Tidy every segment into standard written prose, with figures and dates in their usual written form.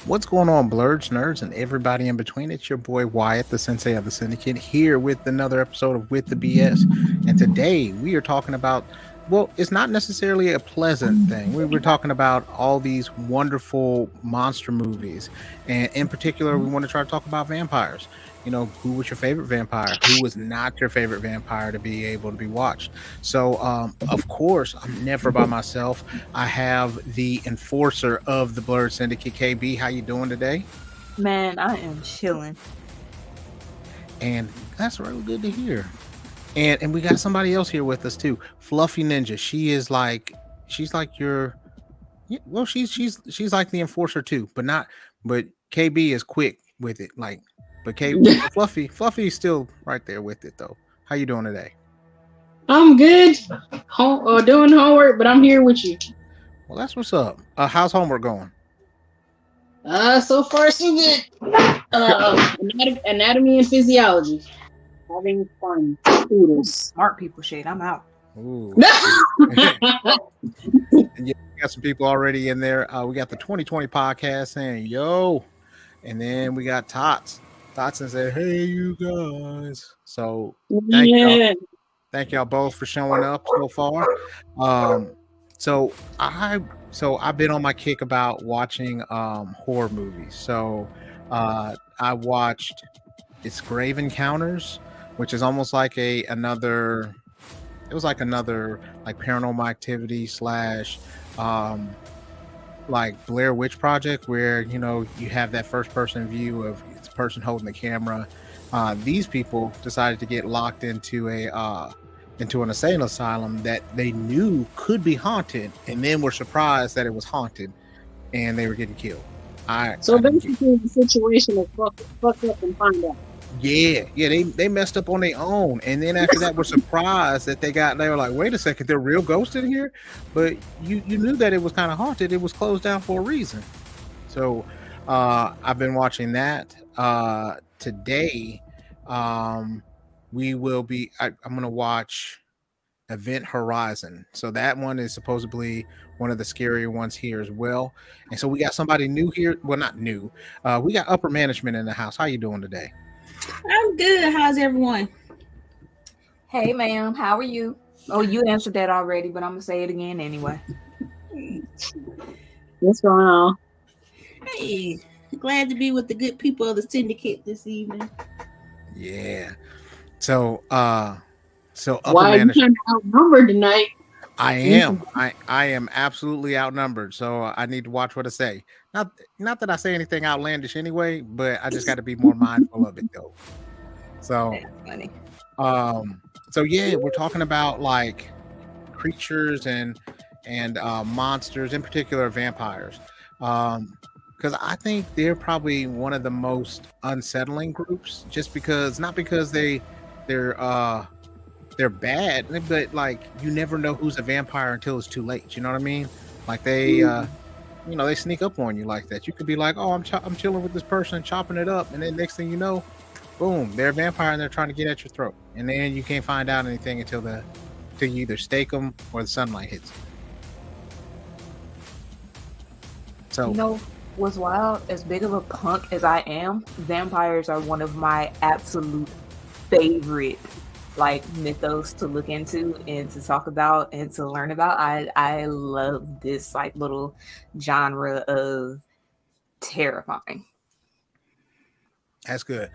What's going on, blurs, nerds, and everybody in between? It's your boy Wyatt, the sensei of the Syndicate, here with another episode of With the BS. And today we are talking about, well, it's not necessarily a pleasant thing. We're talking about all these wonderful monster movies. And in particular, we want to try to talk about vampires. You know, who was your favorite vampire? Who was not your favorite vampire to be able to be watched? So, of course, I'm never by myself. I have the enforcer of the Blurred Syndicate, KB. How you doing today? Man, I am chilling. And that's really good to hear. And we got somebody else here with us too, Fluffy Ninja. She's like your, well, she's like the enforcer too, but KB is quick with it. But Fluffy is still right there with it though. How you doing today? I'm good. Doing homework, but I'm here with you. Well, that's what's up. How's homework going? So far so good. Anatomy and physiology. Having fun. Smart people shit. I'm out. Ooh. Yeah, we got some people already in there. We got the 2020 podcast saying yo, and then we got Tots. Dotson said, "Hey, you guys." So thank y'all both for showing up so far. So I've been on my kick about watching horror movies. So I watched It's Grave Encounters, which is almost like another like Paranormal Activity slash like Blair Witch Project, where you have that first person view of the person holding the camera. These people decided to get locked into an insane asylum that they knew could be haunted, and then were surprised that it was haunted, and they were getting killed. Basically, the situation is fucked up and find out. Yeah, they messed up on their own, and then after that, were surprised that they were like, wait a second, there are real ghosts in here, but you knew that it was kind of haunted. It was closed down for a reason. So I've been watching that. Today, I'm gonna watch Event Horizon. So that one is supposedly one of the scarier ones here as well. And so we got somebody new here. Well, not new. We got upper management in the house. How you doing today? I'm good. How's everyone? Hey, ma'am. How are you? Oh, you answered that already, but I'm gonna say it again anyway. What's going on? Hey, glad to be with the good people of the Syndicate this evening. Yeah. So upper Why are you kind of outnumbered tonight? I am. I am absolutely outnumbered. So I need to watch what I say. Not that I say anything outlandish anyway, but I just got to be more mindful of it though. So that's funny. So yeah, we're talking about like creatures and monsters, in particular vampires. Because I think they're probably one of the most unsettling groups, just because not because they're bad, but like you never know who's a vampire until it's too late. You know what I mean? Like they they sneak up on you like that. You could be like, oh, I'm chilling with this person, chopping it up, and then next thing you know, boom, they're a vampire and they're trying to get at your throat, and then you can't find out anything until you either stake them or the sunlight hits them. So what's wild? As big of a punk as I am, vampires are one of my absolute favorite mythos to look into and to talk about and to learn about. I love this little genre of terrifying. That's good.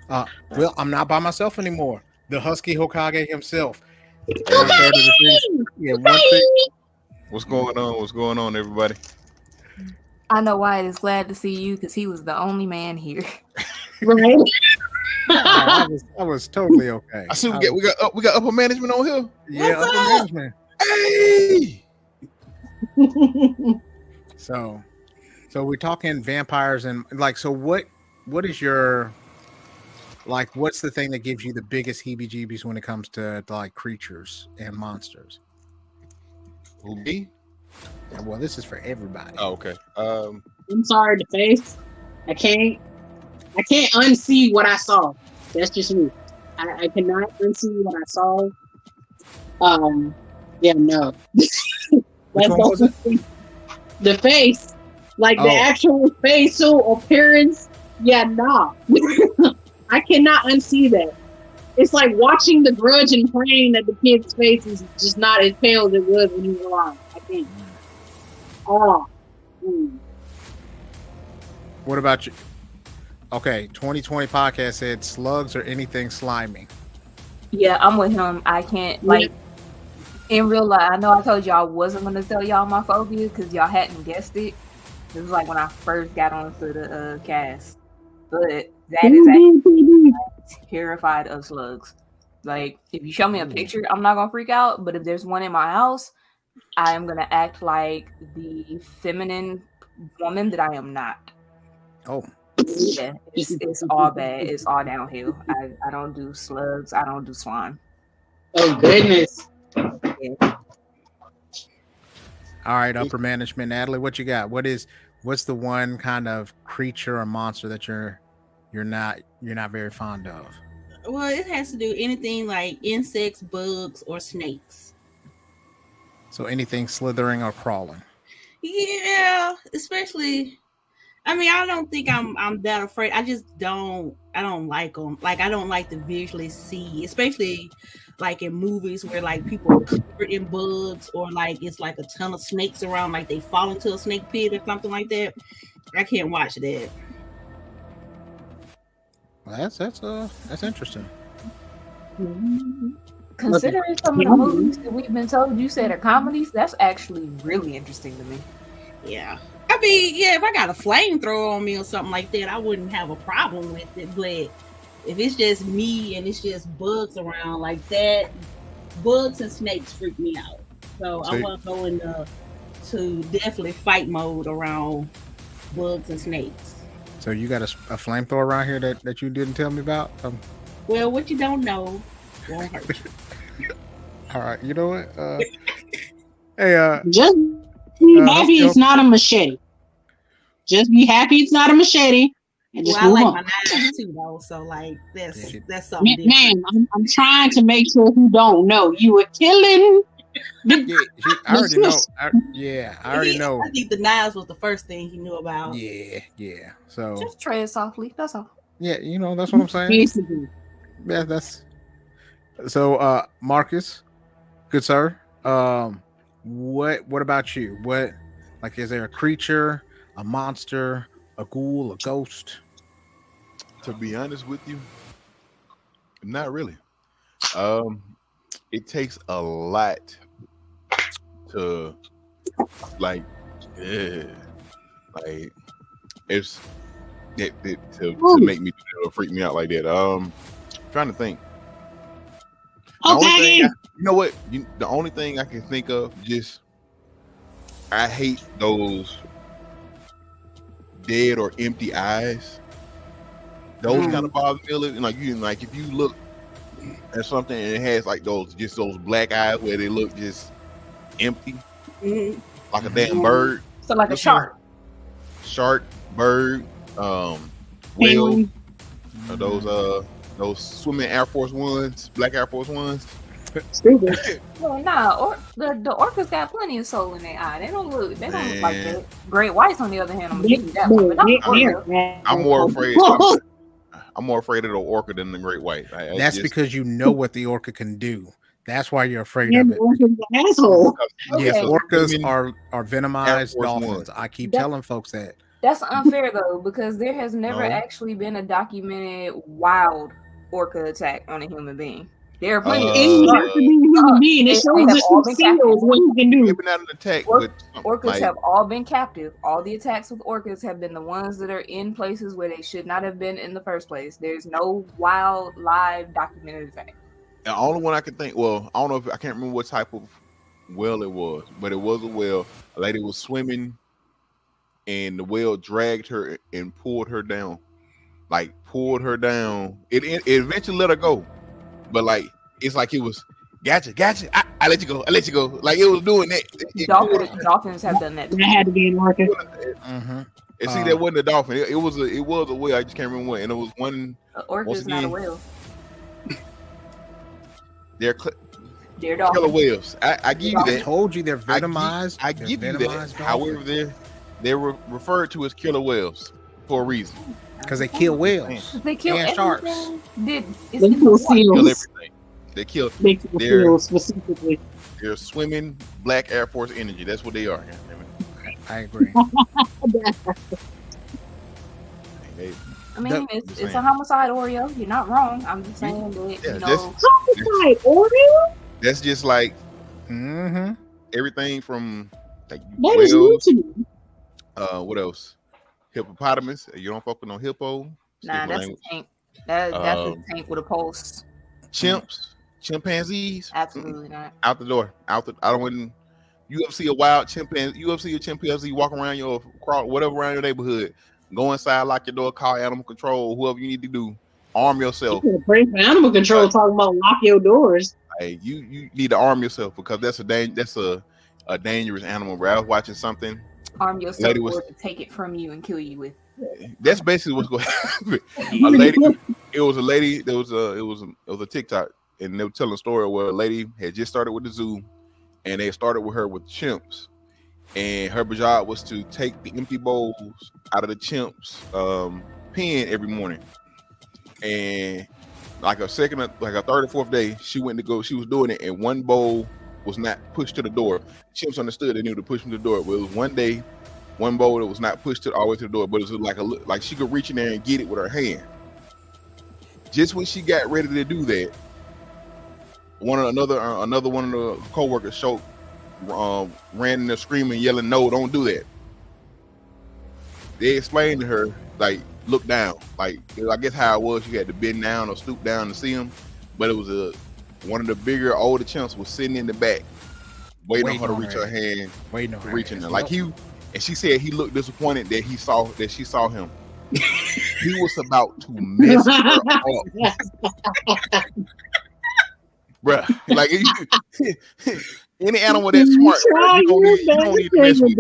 Well, I'm not by myself anymore. The Husky Hokage himself. What's going on? What's going on, everybody? I know Wyatt is glad to see you because he was the only man here. Right. I was totally okay. I see we got upper management on here. Yeah, upper management. Hey. So we're talking vampires and so what is your what's the thing that gives you the biggest heebie-jeebies when it comes to like creatures and monsters? Who, me? Yeah, well, this is for everybody. Oh, okay. I'm sorry, the face. I can't unsee what I saw. That's just me. I cannot unsee what I saw. Yeah, no. That's also the face. Like the Oh. actual facial appearance. Yeah, nah. I cannot unsee that. It's like watching The Grudge and praying that the kid's face is just not as pale as it was when he was alive. I can't. Oh. What about you? Okay, 2020 podcast said slugs or anything slimy. Yeah, I'm with him. I can't like in real life. I know I told y'all I wasn't gonna tell y'all my phobia because y'all hadn't guessed it. It was like when I first got onto the cast, but that is actually terrified of slugs. Like if you show me a picture, I'm not gonna freak out. But if there's one in my house, I am gonna act like the feminine woman that I am not. Oh, Yeah, it's all bad. It's all downhill. I don't do slugs. I don't do slime. Oh goodness. Yeah. all right, upper management, Natalie. What you got? What's the one kind of creature or monster that you're not very fond of? Well, it has to do anything like insects, bugs, or snakes. So anything slithering or crawling. Yeah, especially. I mean, I don't think I'm that afraid. I just don't. I don't like them. Like I don't like to visually see, especially like in movies where like people are covered in bugs or like it's like a ton of snakes around, like they fall into a snake pit or something like that. I can't watch that. Well, that's interesting. Considering some of the movies that we've been told you said are comedies, that's actually really interesting to me. Yeah. I mean, yeah, if I got a flamethrower on me or something like that, I wouldn't have a problem with it. But if it's just me and it's just bugs around like that, bugs and snakes freak me out. So I want to go into definitely fight mode around bugs and snakes. So you got a flamethrower around here that you didn't tell me about? Well, what you don't know won't hurt you. All right, you know what? Hey, just be happy it's not a machete. Just be happy it's not a machete, and just move I like on. my knives too, though. So like that's something. Man, I'm trying to make sure you don't know you were killing. I already know. I already know. I think the knives was the first thing he knew about. Yeah. So just tread softly. That's all. Yeah, that's what I'm saying. Basically. Yeah, that's so. Marcus, good sir. What about you? What, like, is there a creature, a monster, a ghoul, a ghost? To be honest with you, not really. It takes a lot to like it's to make me freak me out like that. Trying to think. Okay. You know what? The only thing I can think of, I hate those dead or empty eyes. Those kind of bother me. Like if you look at something and it has like those black eyes where they look just empty, like a damn bird. So like a shark. Shark, bird, whale. Those swimming Air Force Ones, black Air Force Ones. Stupid. Well, nah, the orcas got plenty of soul in their eye. They don't look like that. Great whites, on the other hand, I'm gonna give you that one. But I'm more afraid. I'm more afraid of the orca than the great white. That's because you know what the orca can do. That's why you're afraid of it. Asshole. Yes, orcas are venomized dolphins. I keep telling folks that. That's unfair though, because there has never actually been a documented wild orca attack on a human being. There are plenty of human being. It shows us some skills what you can do. Maybe not an attack, orcas have all been captive. All the attacks with orcas have been the ones that are in places where they should not have been in the first place. There's no wild live documented attack. The only one I can think, well, I don't know if I can't remember what type of whale it was, but it was a whale. A lady was swimming and the whale dragged her and pulled her down. Like pulled her down. It eventually let her go. But like it's like it was gotcha. I let you go. Like it was doing that. Dolphins have done that. That had to be an orca. And see, that wasn't a dolphin. It was a whale. I just can't remember what. And it was one. Orca is not a whale. They're dolphins. Killer whales. I give you that. I told you they're venomized. I give you that. However, they were referred to as killer whales for a reason. Because they kill whales. They kill and sharks. everything. They It's in the kill water. Kill seals. everything. They kill. They kill They're- seals specifically. They're swimming black Air Force energy. That's what they are. I agree. They- I mean, The- it's saying. a homicide, Oreo. You're not wrong. I'm just saying that, Yeah, you know, Homicide, Oreo? that's just like Mm-hmm. everything from like That is new whales. to me. What else? Hippopotamus. You don't fuck with no hippo. nah, Excuse my that's a language. tank. That's a Um, tank with a pulse. Chimps, chimpanzees. Absolutely not. Out the door. Out the. I don't wouldn't. You ever see a wild chimpanzee? You ever see a chimpanzee walk around your crawl, whatever around your neighborhood? Go inside, lock your door, call animal control, whoever you need to do. Arm yourself. You pray for animal control talking about lock your doors. Hey, you need to arm yourself because that's a dangerous animal. Bro. I was watching something. Arm yourself Lady was- or to take it from you and kill you with. That's basically what's going to happen. A lady. It was a lady. It was a TikTok, and they were telling a story where a lady had just started with the zoo, and they started with her with chimps, and her job was to take the empty bowls out of the chimps' pen every morning, and like a third or fourth day, she went to go. She was doing it, and one bowl was not pushed to the door. Chimps understood they needed to push them to the door. Well, it was one day, one bowl that was not pushed all the way to the door, but it was like she could reach in there and get it with her hand. Just when she got ready to do that, another one of the co-workers ran in there screaming, yelling, "No, don't do that." They explained to her, like, look down. Like, I guess how it was, you had to bend down or stoop down to see them. But it was one of the bigger, older chimps was sitting in the back, waiting on her to reach her hand, Waiting on her. reaching there. Like and she said he looked disappointed that she saw him. He was about to mess her up. Bruh, like any animal that's smart, bruh, you don't need to mess with.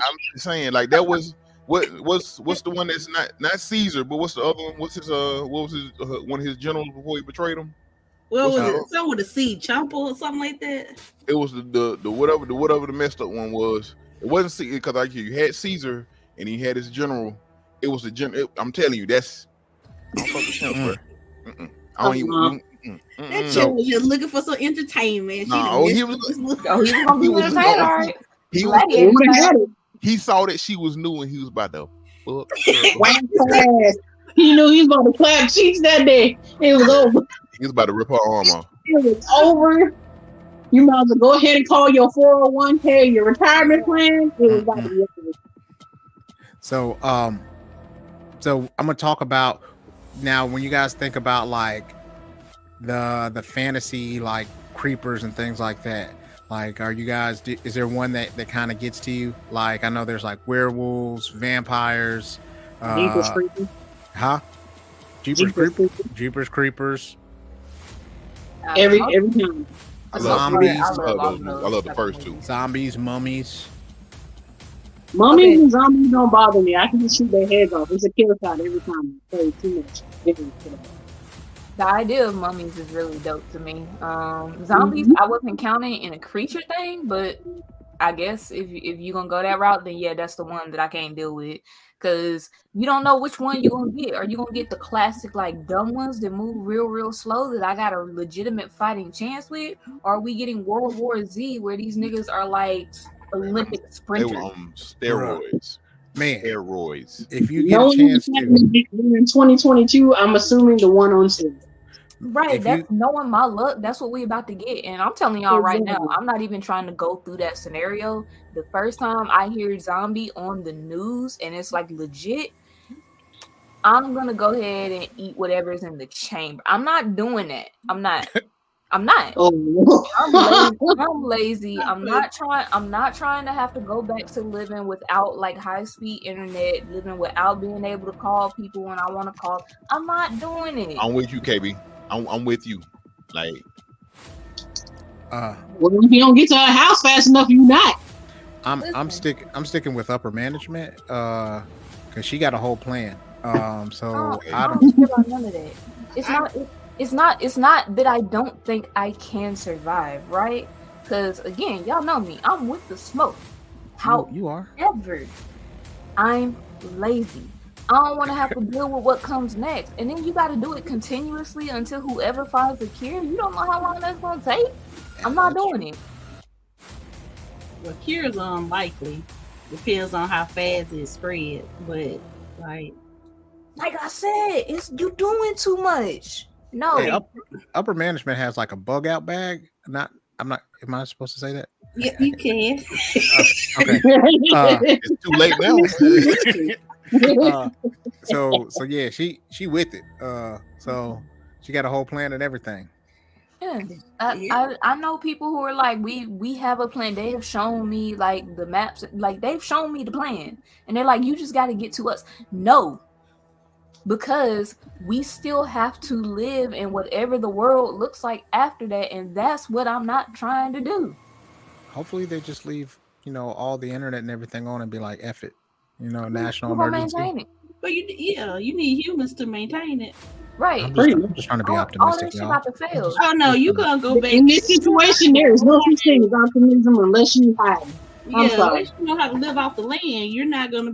I'm just saying, like that was what's the one that's not Caesar, but what's the other one? What's his what was his one of his generals before he betrayed him? Well, What's was that? it something with a seed chomper or something like that? It was the whatever the messed up one was. It wasn't Caesar because like you had Caesar and he had his general. It was the general. I'm telling you, that's I don't fuck with him, bruh. I don't even. That chick was just looking for some entertainment. No, he was Oh, he was gonna be He was- entertained, all right. he Glad was he entertained. he saw that she was new and he was about to fuck her. Whack her ass. He knew he was about to clap cheeks that day. It was over. He was about to rip her arm off. It was over. You might as well go ahead and call your 401k, your retirement plan. It was about to be over. So I'm gonna talk about now when you guys think about like the fantasy like creepers and things like that. Like, are you guys? Is there one that kind of gets to you? Like, I know there's like werewolves, vampires. Jeepers Creepers. Huh? Jeepers Creepers. Every time. I love Zombies. I love the first two. Zombies, mummies. Mummies and zombies don't bother me. I can just shoot their heads off. It's a kill shot every time. I play too much. The idea of mummies is really dope to me. Zombies, I wasn't counting in a creature thing, but I guess if you're gonna go that route, then yeah, that's the one that I can't deal with. Cause you don't know which one you're gonna get. Are you gonna get the classic like dumb ones that move real slow that I got a legitimate fighting chance with? Or are we getting World War Z where these niggas are like Olympic They sprinters? were on steroids. Man, Steroids. if you get a chance to, in 2022, I'm assuming the one on stage. Right, If that's knowing my luck. That's what we about to get, and I'm telling y'all right now, I'm not even trying to go through that scenario. The first time I hear zombie on the news and it's like legit, I'm gonna go ahead and eat whatever's in the chamber. I'm not doing that. I'm not. Oh, I'm lazy. I'm not trying to have to go back to living without like high speed internet, living without being able to call people when I want to call. I'm not doing it. I'm with you, KB. I'm with you. Like, well, if you don't get to her house fast enough, you not. I'm sticking with upper management because she got a whole plan. So I don't care about none of that. It's not that I don't think I can survive, right? Because again, y'all know me. I'm with the smoke. You are. However, I'm lazy. I don't want to have to deal with what comes next. And then you got to do it continuously until whoever finds a cure. You don't know how long that's going to take. I'm not doing it. Well, cures are unlikely. Depends on how fast it spread. But like I said, you doing too much. No. Hey, upper management has like a bug out bag. Am I supposed to say that? yeah, you can. Okay. It's too late now. So yeah, she with it. So she got a whole plan and everything. Yeah. I know people who are like, we have a plan. They have shown me like the maps, like they've shown me the plan, and they're like, you just got to get to us. No, because we still have to live in whatever the world looks like after that, and that's what I'm not trying to do. Hopefully they just leave, all the internet and everything on and be like, F it, national Who gonna emergency. maintain it? But you need humans to maintain it. Right. I'm just trying to be All optimistic, that shit y'all. about to fail. Oh no, you gonna go back In this situation, there is no such thing as optimism unless you hide. I'm sorry. Unless you know how to live off the land, you're not gonna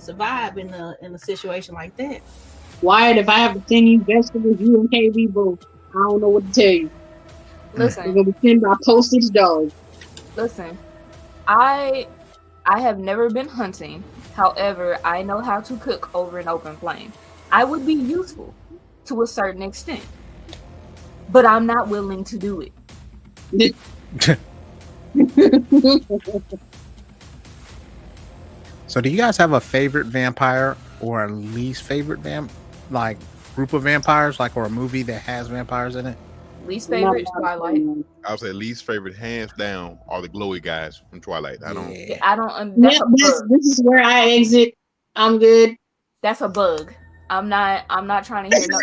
survive in a situation like that. Wyatt, if I have to send you vegetables, you and KB both, I don't know what to tell you. Listen. We're gonna be sending our postage dog. Listen, I have never been hunting. However, I know how to cook over an open flame. I would be useful to a certain extent, but I'm not willing to do it. So do you guys have a favorite vampire or a least favorite group of vampires, or a movie that has vampires in it? Least favorite, Twilight. I would say least favorite, hands down, are the glowy guys from Twilight. I don't. Yeah. I don't. That's a bug. This is where I exit. I'm good. That's a bug. I'm not trying to hear no.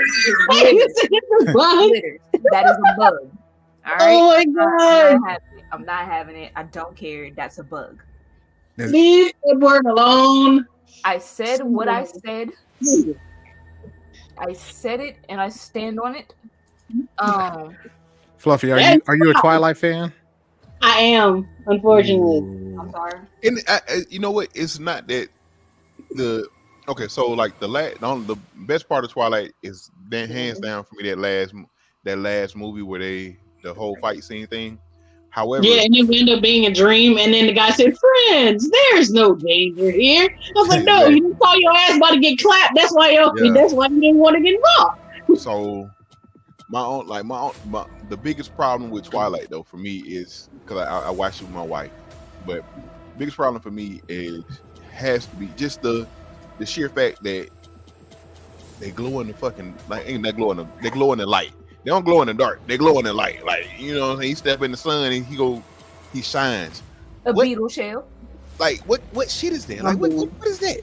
What? That is a bug. All right. Oh my god! I'm not having it. I don't care. That's a bug. Leave Edward alone. I said what I said. I said it, and I stand on it. Fluffy, are you a Twilight fan? I am, unfortunately. I'm sorry. And you know what? It's not that so like the best part of Twilight is then hands down for me that last movie where the whole fight scene thing. However, yeah, and it ended up being a dream, and then the guy said, "Friends, there's no danger here." I was like, "No, you didn't call your ass about to get clapped. That's why you didn't want to get involved." So the biggest problem with Twilight though for me is because I watched it with my wife, but biggest problem for me has to be just the sheer fact that they glow in the fucking they glow in the light. They don't glow in the dark. They glow in the light. Like, you know what I'm saying? He step in the sun and he shines. Beetle shell. Like what shit is that? Like what is that?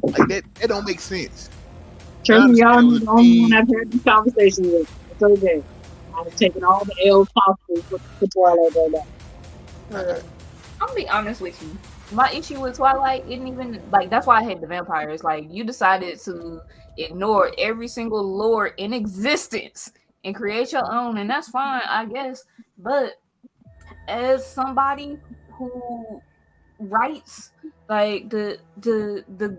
Like that don't make sense. Trust me, y'all are the only one I've had this conversation with. It's okay. I'm taking all the L's possible for Twilight right now. I'm gonna be honest with you. My issue with Twilight isn't even that's why I hate the vampires. Like, you decided to ignore every single lore in existence and create your own, and that's fine, I guess. But as somebody who writes the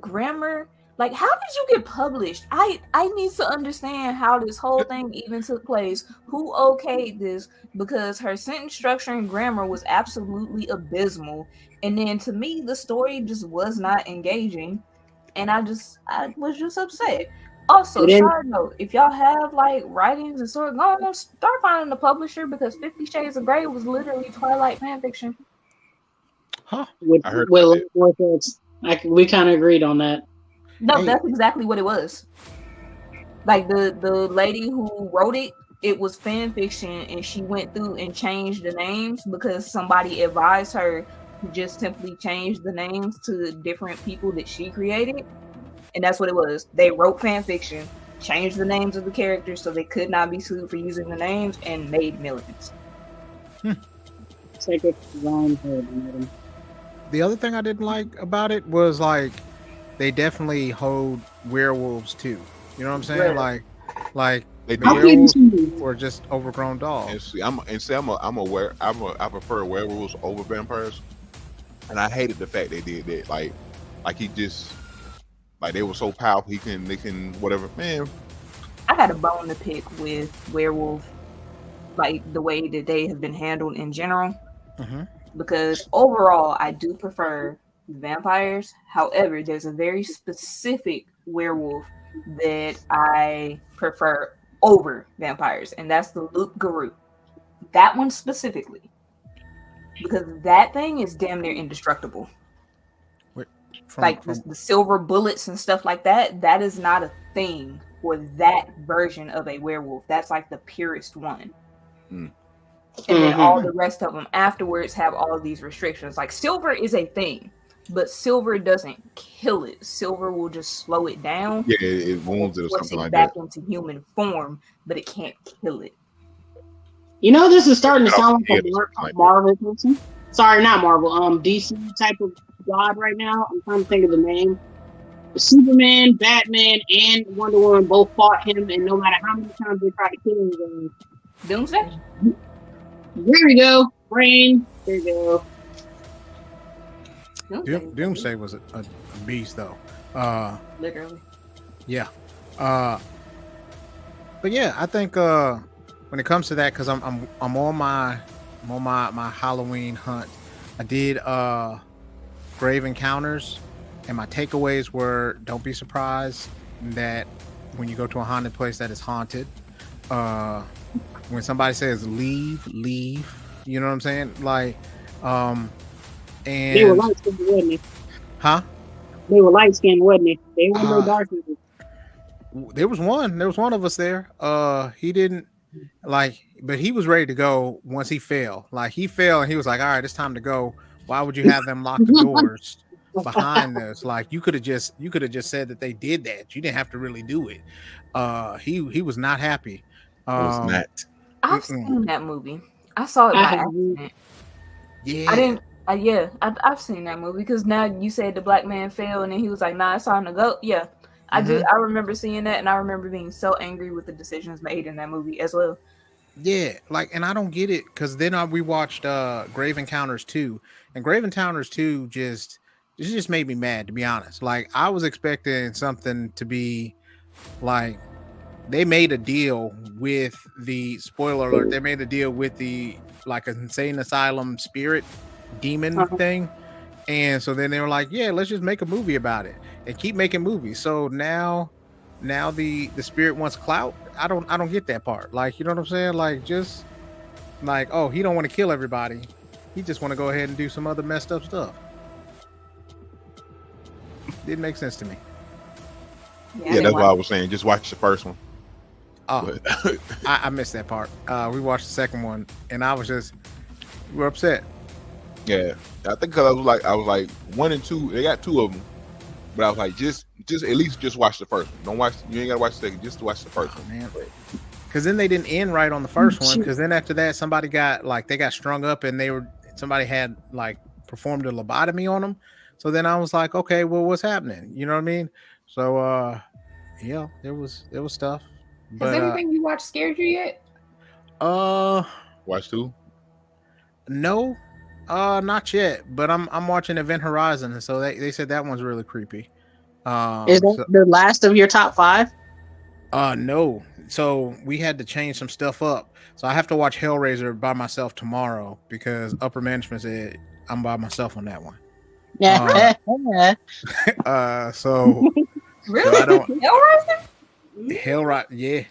grammar, how did you get published? I need to understand how this whole thing even took place. Who okayed this? Because her sentence structure and grammar was absolutely abysmal. And then to me, the story just was not engaging. And I was just upset. Also, side note, if y'all have writings and sort of go on, start finding the publisher, because 50 Shades of Grey was literally Twilight fanfiction. Huh. We kind of agreed on that. No, that's exactly what it was. The lady who wrote it was fan fiction, and she went through and changed the names because somebody advised her to just simply change the names to different people that she created. And that's what it was. They wrote fan fiction, changed the names of the characters so they could not be sued for using the names, and made millions. Take it wrong head, the other thing I didn't like about it was they definitely hold werewolves too. You know what I'm saying? Right. Like They the do. werewolves were just overgrown dogs. I prefer werewolves over vampires and I hated the fact they did that. Like he just like they were so powerful. They can whatever. Man, I got a bone to pick with werewolf, like the way that they have been handled in general. Mm-hmm. Because overall, I do prefer vampires. However, there's a very specific werewolf that I prefer over vampires, and that's the Loup Garou. That one specifically, because that thing is damn near indestructible. The silver bullets and stuff like that, that is not a thing for that version of a werewolf. That's like the purest one. And then all the rest of them afterwards have all of these restrictions. Like silver is a thing, but silver doesn't kill it. Silver will just slow it down. Yeah, it wounds it or something like back that. into human form, but it can't kill it. You know, this is starting to sound like a Marvel person. Sorry, not Marvel. DC type of god right now. I'm trying to think of the name. Superman, Batman, and Wonder Woman both fought him, and no matter how many times they tried to kill him, Doomsday? There we go. Brain. There you go. Doomsday was a beast, though. Literally. Yeah. But yeah, I think when it comes to that, because I'm on my Halloween hunt. I did Grave Encounters, and my takeaways were: don't be surprised that when you go to a haunted place that is haunted. When somebody says leave, you know what I'm saying? Like, and they were light skinned, wasn't they? Huh? They were light skinned, wasn't they? They were no dark skinned. There was one of us there. He didn't like, but he was ready to go once he fell. Like he fell and he was like, all right, it's time to go. Why would you have them lock the doors behind us? Like you could have just said that they did that. You didn't have to really do it. He was not happy. Was not. I've seen that movie. I saw it by accident. Yeah. I didn't. I've seen that movie because now you said the black man fell and then he was like, "Nah, it's time to go." Yeah, I did. I remember seeing that and I remember being so angry with the decisions made in that movie as well. Yeah, like, and I don't get it because then we watched Grave Encounters 2, and Grave Encounters 2 just made me mad, to be honest. Like I was expecting something to be like. They made a deal with the spoiler alert. They made a deal with the like an insane asylum spirit demon thing, and so then they were like, "Yeah, let's just make a movie about it and keep making movies." So now the spirit wants clout. I don't get that part. Like, you know what I'm saying? Like just like, oh, he don't want to kill everybody. He just want to go ahead and do some other messed up stuff. Didn't make sense to me. Yeah, that's what I was saying. Just watch the first one. Oh, I missed that part. We watched the second one, and we were upset. Yeah, I think because I was like 1 and 2. They got 2 of them, but I was like, just at least just watch the first one. Don't watch. You ain't gotta watch the second. Just watch the first one, man. Because then they didn't end right on the first one. Because then after that, somebody got strung up, and somebody had like performed a lobotomy on them. So then I was like, okay, well, what's happening? You know what I mean? So yeah, there was stuff. Has anything you watched scared you yet? Watch 2? No, not yet. But I'm watching Event Horizon, and so they said that one's really creepy. Is that the last of your top 5? No. So we had to change some stuff up. So I have to watch Hellraiser by myself tomorrow because upper management said I'm by myself on that one. Yeah. So really? So I don't. Hellraiser?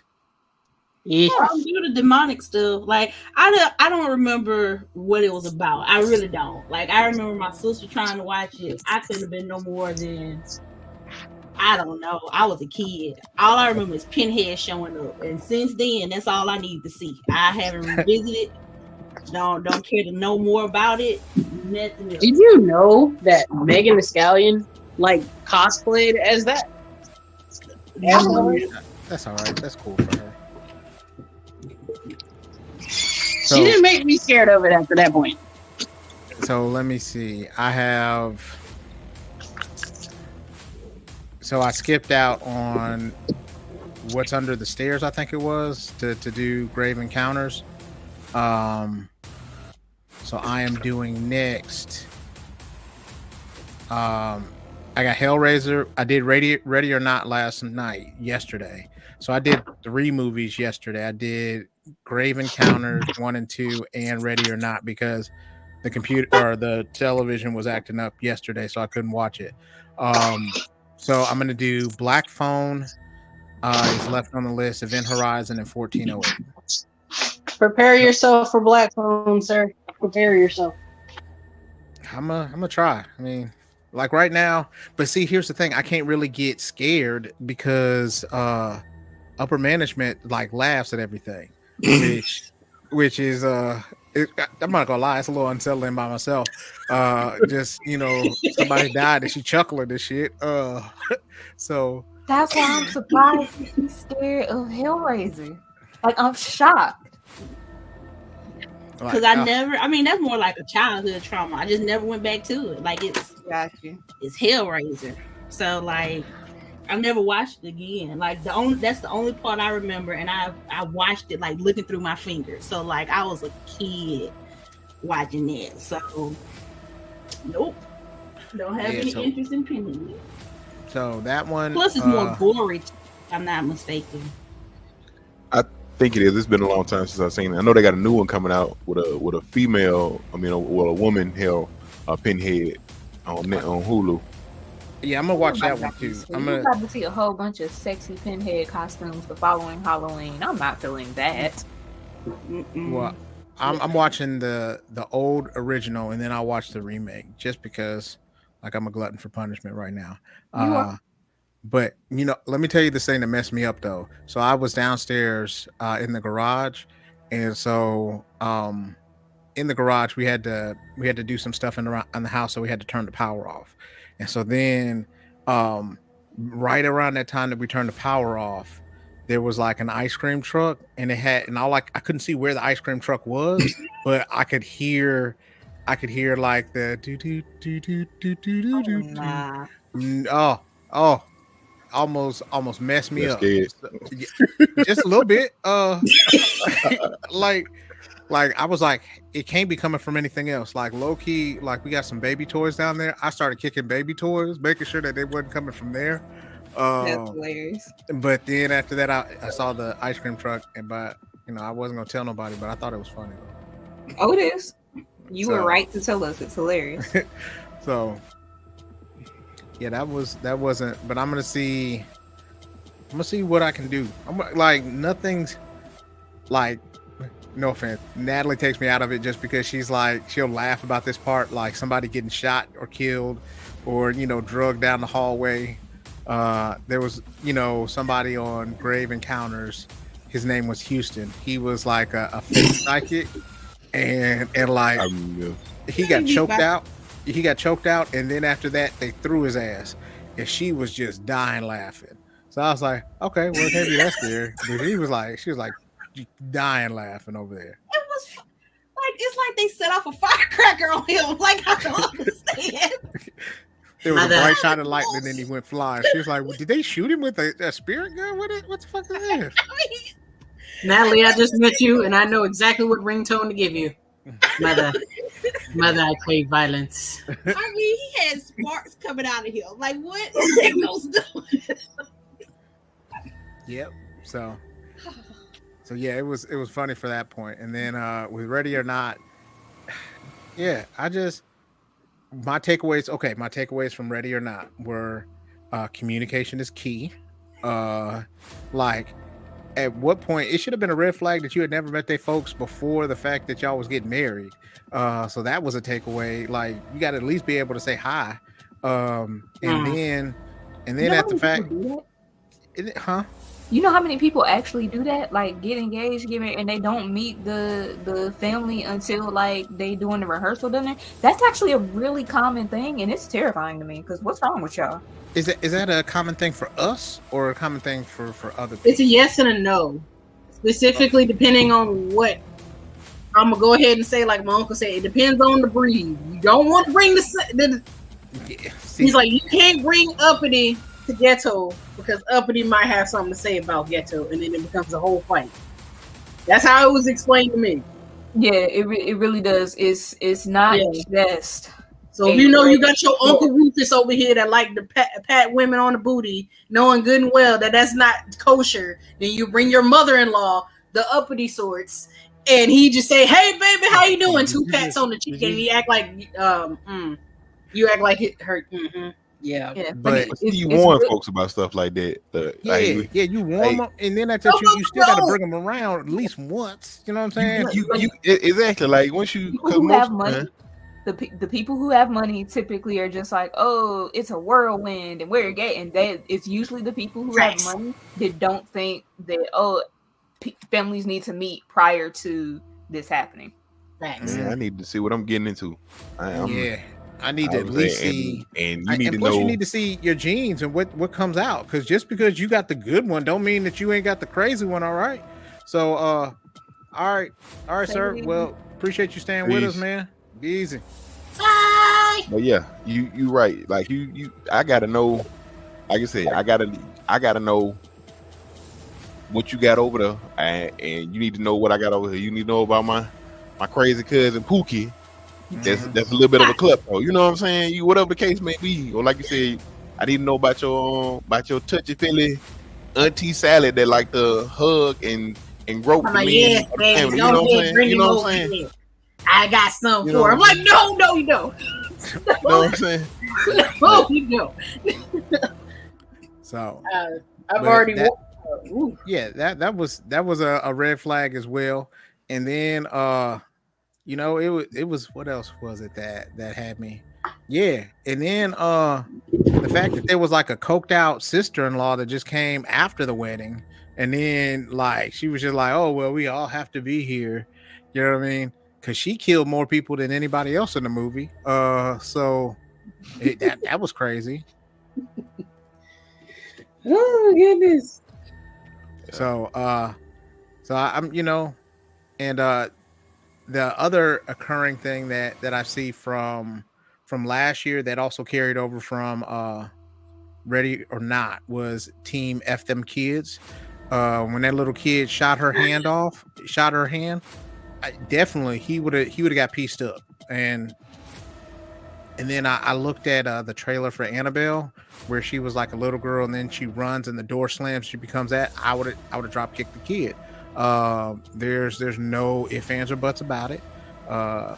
Yeah. I'm due to demonic stuff. Like I don't remember what it was about. I really don't. Like I remember my sister trying to watch it. I couldn't have been no more than I don't know. I was a kid. All I remember is Pinhead showing up, and since then, that's all I need to see. I haven't revisited. Don't care to know more about it. Nothing else. Did you know that Megan Thee Stallion like cosplayed as that? That's all right. That's cool for her. She didn't make me scared of it after that point. So let me see. I skipped out on What's Under the Stairs, I think it was, to do Grave Encounters. So I am doing next I got Hellraiser. I did Ready or Not yesterday. So I did 3 movies yesterday. I did Grave Encounters 1 and 2 and Ready or Not because the computer or the television was acting up yesterday, so I couldn't watch it. So I'm gonna do Black Phone is left on the list, Event Horizon, and 1408. Prepare yourself for Black Phone, sir. Prepare yourself. I'm gonna try. I mean, like right now, but see, here's the thing: I can't really get scared because upper management like laughs at everything, which is I'm not gonna lie, it's a little unsettling by myself. Just somebody died and she chuckling and shit. So That's why I'm surprised he's scared of Hellraiser. Like, I'm shocked. Because I mean, that's more like a childhood trauma. I just never went back to it. Like, it's Hellraiser. So, like, I've never watched it again. Like, that's the only part I remember, and I watched it, like, looking through my fingers. So, like, I was a kid watching that. So, nope. Don't have any interest in pinning it. So, that one... Plus, it's more gory, if I'm not mistaken. I think it is. It's been a long time since I've seen it. I know they got a new one coming out with a female. I mean, a woman pinhead on Hulu. Yeah, I'm gonna watch that one too. I'm gonna see a whole bunch of sexy pinhead costumes the following Halloween. I'm not feeling that. Well, I'm watching the old original, and then I'll watch the remake just because, like, I'm a glutton for punishment right now. But let me tell you this thing that messed me up though. So I was downstairs in the garage, and so in the garage we had to do some stuff in the house, so we had to turn the power off. And so then right around that time that we turned the power off, there was like an ice cream truck, and I couldn't see where the ice cream truck was, but I could hear like the do do do do do do do do. Oh, almost messed me up. Just a little bit. Like I was like, it can't be coming from anything else. Like, low key, like, we got some baby toys down there. I started kicking baby toys, making sure that they wasn't coming from there. That's hilarious. But then after that, I saw the ice cream truck, but I wasn't gonna tell nobody, but I thought it was funny. Oh, it is. You were right to tell us. It's hilarious. So yeah, that wasn't. But I'm gonna see what I can do. I'm like, nothing's like, no offense, Natalie takes me out of it just because she's like, she'll laugh about this part, like somebody getting shot or killed or drugged down the hallway. There was somebody on Grave Encounters, his name was Houston. He was like a fake psychic, and like he got choked out, and then after that they threw his ass, and she was just dying laughing. So I was like, okay, well, maybe that's there. But she was like dying laughing over there. It was like, it's like they set off a firecracker on him. Like, I don't understand. There was a bright shot of light, and then he went flying. She was like, well, did they shoot him with a spirit gun? What the fuck is this? Natalie, I just met you, and I know exactly what ringtone to give you. Mother, I crave violence. I mean, he had sparks coming out of him. Like, what is signals doing? Yep. So yeah, it was funny for that point. And then with Ready or Not, yeah, my takeaways from Ready or Not were communication is key. Like, at what point it should have been a red flag that you had never met their folks before the fact that y'all was getting married. So that was a takeaway. Like, you got to at least be able to say hi. And then at the fact, You know how many people actually do that? Like, get engaged, get married, and they don't meet the family until like they doing the rehearsal dinner. That's actually a really common thing, and it's terrifying to me. Because what's wrong with y'all? Is that a common thing for us or a common thing for other people? It's a yes and a no, specifically depending on what. I'm gonna go ahead and say, like my uncle said, it depends on the breed. You don't want to bring he's like, you can't bring uppity to ghetto because uppity might have something to say about ghetto, and then it becomes a whole fight. That's how it was explained to me. Yeah, it really does. It's not just So if you know you got your Uncle Rufus over here that like to pat women on the booty, knowing good and well that that's not kosher, then you bring your mother-in-law, the uppity sorts, and he just say, "Hey, baby, how you doing?" Two pats on the cheek, and he act like you act like it hurt. Mm-hmm. Yeah, but you warn folks about stuff like that. You warn them, and then that's you still got to bring them around at least once. You know what I'm saying? You exactly like once you who have money. The people who have money typically are just like, oh, it's a whirlwind and we're gay, and it's usually the people who have money that don't think that families need to meet prior to this happening. I need to see what I'm getting into. I need to at least see, and you need to know. You need to see your genes and what comes out, because just because you got the good one, don't mean that you ain't got the crazy one. All right, so all right, sir. Well, appreciate you staying with us, man. Be easy. Bye. But yeah, you right. Like you I gotta know. Like I said, I gotta know what you got over there, and you need to know what I got over here. You need to know about my crazy cousin Pookie. That's a little bit of a clip, though. You know what I'm saying? You whatever the case may be, or like you said, I need to know about your touchy feely auntie Salad that like to hug and grope the yes, man. You know what I'm saying? You know what I'm saying? I got something for him. I'm like, no, you don't. You know what I'm saying? No, you don't. So I've already. That was a red flag as well. And then it was what else was it that had me? Yeah, and then the fact that there was like a coked out sister-in-law that just came after the wedding, and then like she was just like, oh well, we all have to be here. You know what I mean? Because she killed more people than anybody else in the movie. So that was crazy. Oh goodness. So I'm and the other occurring thing that I see from last year that also carried over from Ready or Not was Team F Them Kids. When that little kid shot her hand, definitely he would have got pieced up. And then I looked at the trailer for Annabelle, where she was like a little girl, and then she runs and the door slams, she becomes that. I would have drop kicked the kid. There's no ifs, ands, or buts about it. I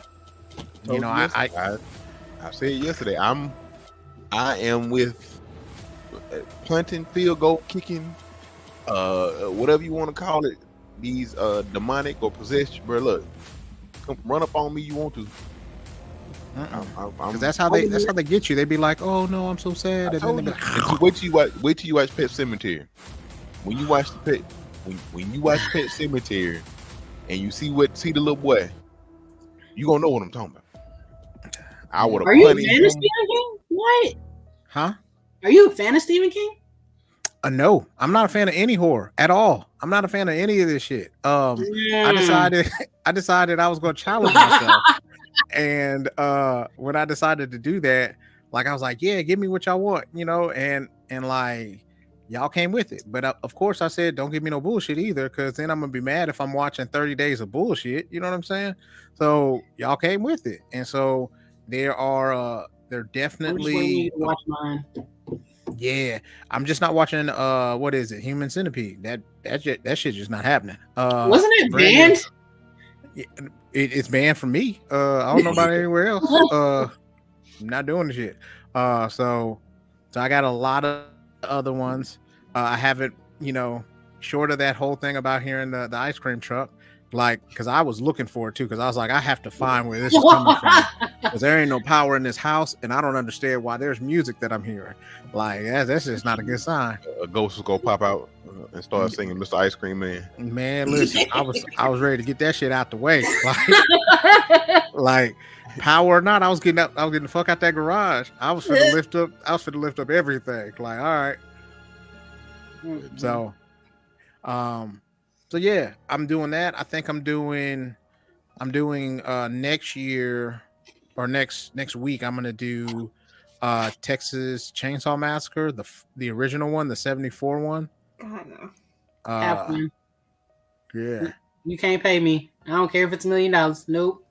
said yesterday, I am with planting, field goal kicking, whatever you want to call it. These demonic or possessed, bro. Look, come run up on me. You want to? Because that's how they get you. They be like, "Oh no, I'm so sad." And then they be like, wait till you watch Pet Sematary. When you watch Pet Sematary, and you see the little boy, you gonna know what I'm talking about. I would have. Are you a fan of Stephen King? What? Huh? Are you a fan of Stephen King? No, I'm not a fan of any horror at all. I'm not a fan of any of this shit. I decided I was going to challenge myself, and when I decided to do that, like I was like, yeah, give me what y'all want, and like y'all came with it. But of course, I said, don't give me no bullshit either, because then I'm gonna be mad if I'm watching 30 days of bullshit. You know what I'm saying? So y'all came with it, and so there definitely watch mine. Yeah, I'm just not watching. What is it? Human Centipede. That shit just not happening. Wasn't it banned? It's banned from me. I don't know about anywhere else. I'm not doing the shit. So I got a lot of other ones. I haven't, short of that whole thing about hearing the ice cream truck. Like, because I was looking for it too, because I was like, I have to find where this is coming from, because there ain't no power in this house, and I don't understand why there's music that I'm hearing. Like, that's just not a good sign. A ghost is gonna pop out and start singing Mr. Ice Cream Man. Man, listen, I was ready to get that shit out the way. Like power or not, I was getting the fuck out that garage. I was finna lift up everything. Like, all right. So yeah, I'm doing that. I think I'm doing next year or next week. I'm gonna do Texas Chainsaw Massacre, the original one, the 74 one. God no. Yeah. You can't pay me. I don't care if it's $1 million. Nope.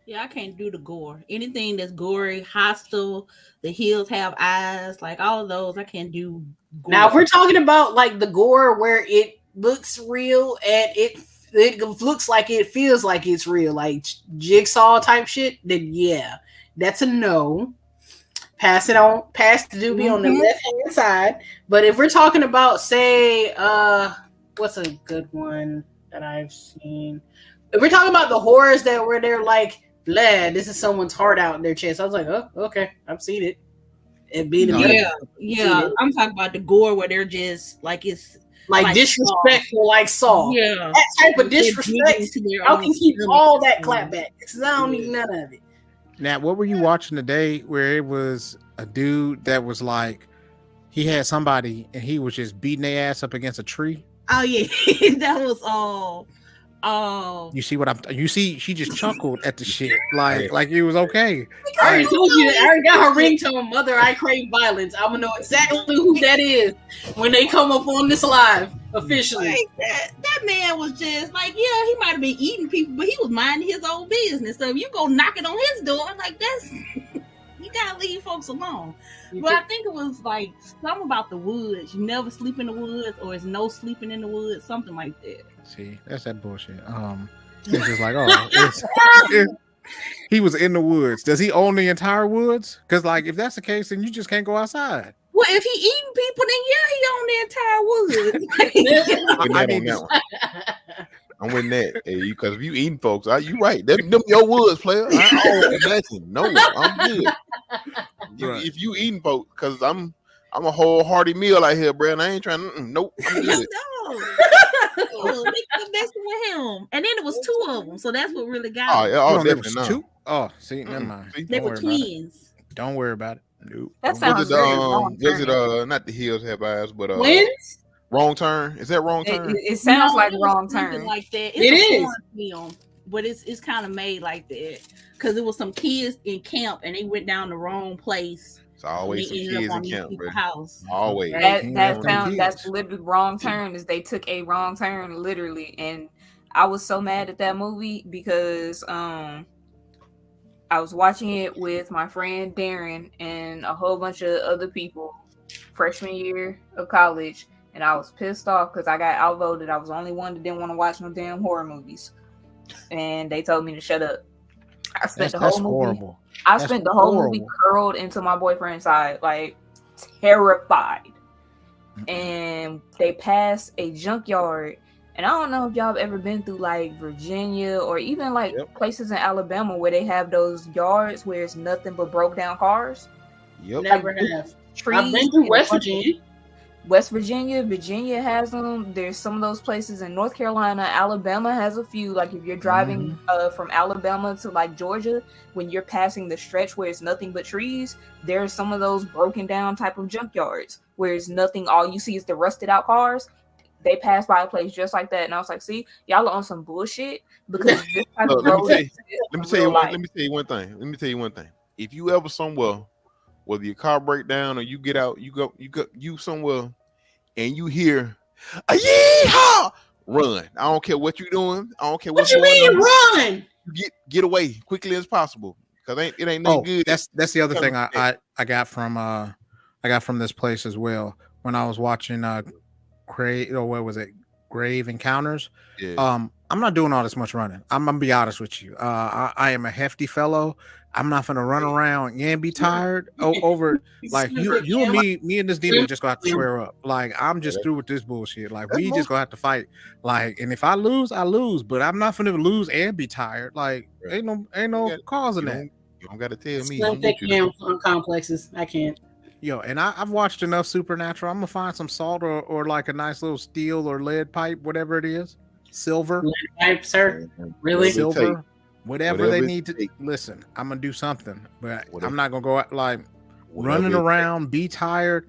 Yeah, I can't do the gore. Anything that's gory, hostile, the hills have eyes, like all of those, I can't do gore. Now, if we're talking about like the gore where it looks real and it looks like it feels like it's real, like Jigsaw type shit, then yeah, that's a no. Pass it on. Pass the doobie on the left hand side. But if we're talking about, say, what's a good one that I've seen? If we're talking about the horrors that where they're like, blah, this is someone's heart out in their chest. I was like, oh, okay, I've seen it. It being yeah. I'm talking about the gore where they're just like it's like disrespectful, like Saw. Yeah, that type of disrespect. I can keep all that clap back because I don't need none of it. Now, what were you watching today where it was a dude that was like, he had somebody and he was just beating their ass up against a tree? Oh yeah, that was all. You see what you see? She just chuckled at the shit, like it was okay. I already told you that I already got her ringtone. Mother, I crave violence. I'm gonna know exactly who that is when they come up on this live officially. Like that man was just like, yeah, he might have been eating people, but he was minding his own business. So if you go knocking on his door, like that's you gotta leave folks alone. But I think it was like something about the woods. You never sleep in the woods, or it's no sleeping in the woods, something like that. See, that's that bullshit. It's just like, he was in the woods. Does he own the entire woods? Because like, if that's the case, then you just can't go outside. Well, if he eating people, then yeah, he own the entire woods. I'm with that. Because if you eating folks, you right. Them your woods, player. I own nothing. No, I'm good. Right. If you eating folks, because I'm a wholehearty meal out here, bro. And I ain't trying. Nope. I'm good. That's with him, and then it was two of them, so that's what really got me. There was two. Oh, see, never mind. They were twins. Don't worry about it. Nope. That sounds was it not the hills have eyes, but twins? Wrong Turn? Is that Wrong Turn? It sounds like Wrong Turn. Like that. It's a film, but it's kind of made like that because it was some kids in camp and they went down the wrong place. It's always some kids in camp, bro. House. Always. That's literally Wrong Turn. Is they took a wrong turn literally, and I was so mad at that movie because I was watching it with my friend Darren and a whole bunch of other people freshman year of college, and I was pissed off because I got outvoted. I was the only one that didn't want to watch no damn horror movies, and they told me to shut up. I spent the whole movie. Horrible. I spent the whole movie curled into my boyfriend's side, like terrified. And they passed a junkyard, and I don't know if y'all have ever been through like Virginia or even like places in Alabama where they have those yards where it's nothing but broke down cars. Never have. I've been through West Virginia. Virginia has them. There's some of those places in North Carolina. Alabama has a few. Like if you're driving from Alabama to like Georgia, when you're passing the stretch where it's nothing but trees, there's some of those broken down type of junkyards where it's nothing. All you see is the rusted out cars. They passed by a place just like that, and I was like, "See, y'all are on some bullshit." Because this type of road. Let me tell you one thing. If you ever somewhere, whether your car break down or you get out, you somewhere, and you hear a yeehaw, run. I don't care what you're doing. I don't care what you mean run. Get away quickly as possible because it ain't no good. That's the other thing I got from this place as well when I was watching Grave Encounters. Yeah. I'm not doing all this much running. I'm gonna be honest with you. I am a hefty fellow. I'm not gonna run around and be tired over like you and me and this demon just gonna have to square up. Like I'm just through with this bullshit. Like we just gonna have to fight. Like, and if I lose, I lose. But I'm not gonna lose and be tired. Like ain't no cause in that. You don't gotta tell me. On complexes. I can't. Yo, and I've watched enough Supernatural. I'm gonna find some salt or like a nice little steel or lead pipe, whatever it is. Silver. Lead pipe, sir. Really? Silver. Whatever they need to listen, I'm gonna do something, but I'm not gonna go out like running around, be tired.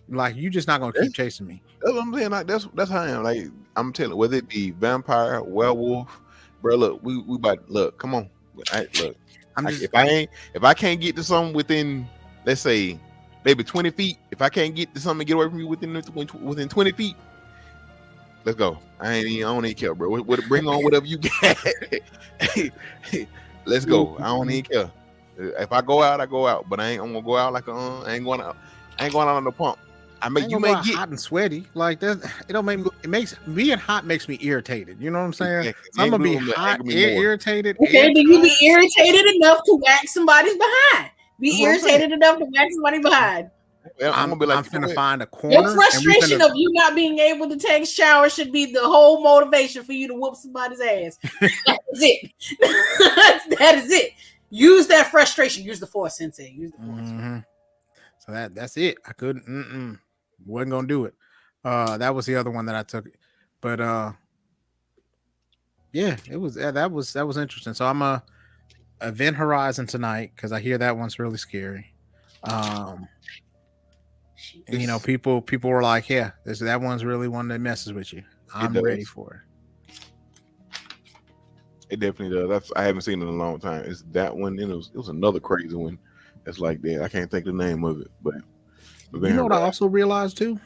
Like you just not gonna keep chasing me. That's what I'm saying. Like that's how I am. Like I'm telling, whether it be vampire, werewolf, bro. Look, we about look. Come on, look. If I can't get to something within, let's say, maybe 20 feet. If I can't get to something, get away from you within 20 feet. Let's go. I don't even care, bro. Bring on whatever you got. Let's go. I don't even care. If I go out, I go out. But I'm gonna go out like I ain't going out. I ain't going out on the pump. I ain't gonna go out hot and sweaty like that. It don't make me. It makes being hot makes me irritated. You know what I'm saying? Exactly. So I'm gonna be hot, irritated. Okay, then you be irritated enough to whack somebody's behind. Be irritated enough to whack somebody behind. Yeah, I'm gonna be like, I'm finna find a corner. Your frustration of you not being able to take a shower should be the whole motivation for you to whoop somebody's ass. That is it. That is it. Use that frustration. Use the force, Sensei. Use the force. Mm-hmm. So that's it. I couldn't. Wasn't gonna do it. That was the other one that I took. But yeah, it was. That was interesting. So I'm a Event Horizon tonight because I hear that one's really scary. And, you know, people were like, yeah, that one's really one that messes with you. I'm ready for it. It definitely does. I haven't seen it in a long time. It's that one. And it was another crazy one. That's like that. I can't think the name of it, but you know what I also realized too?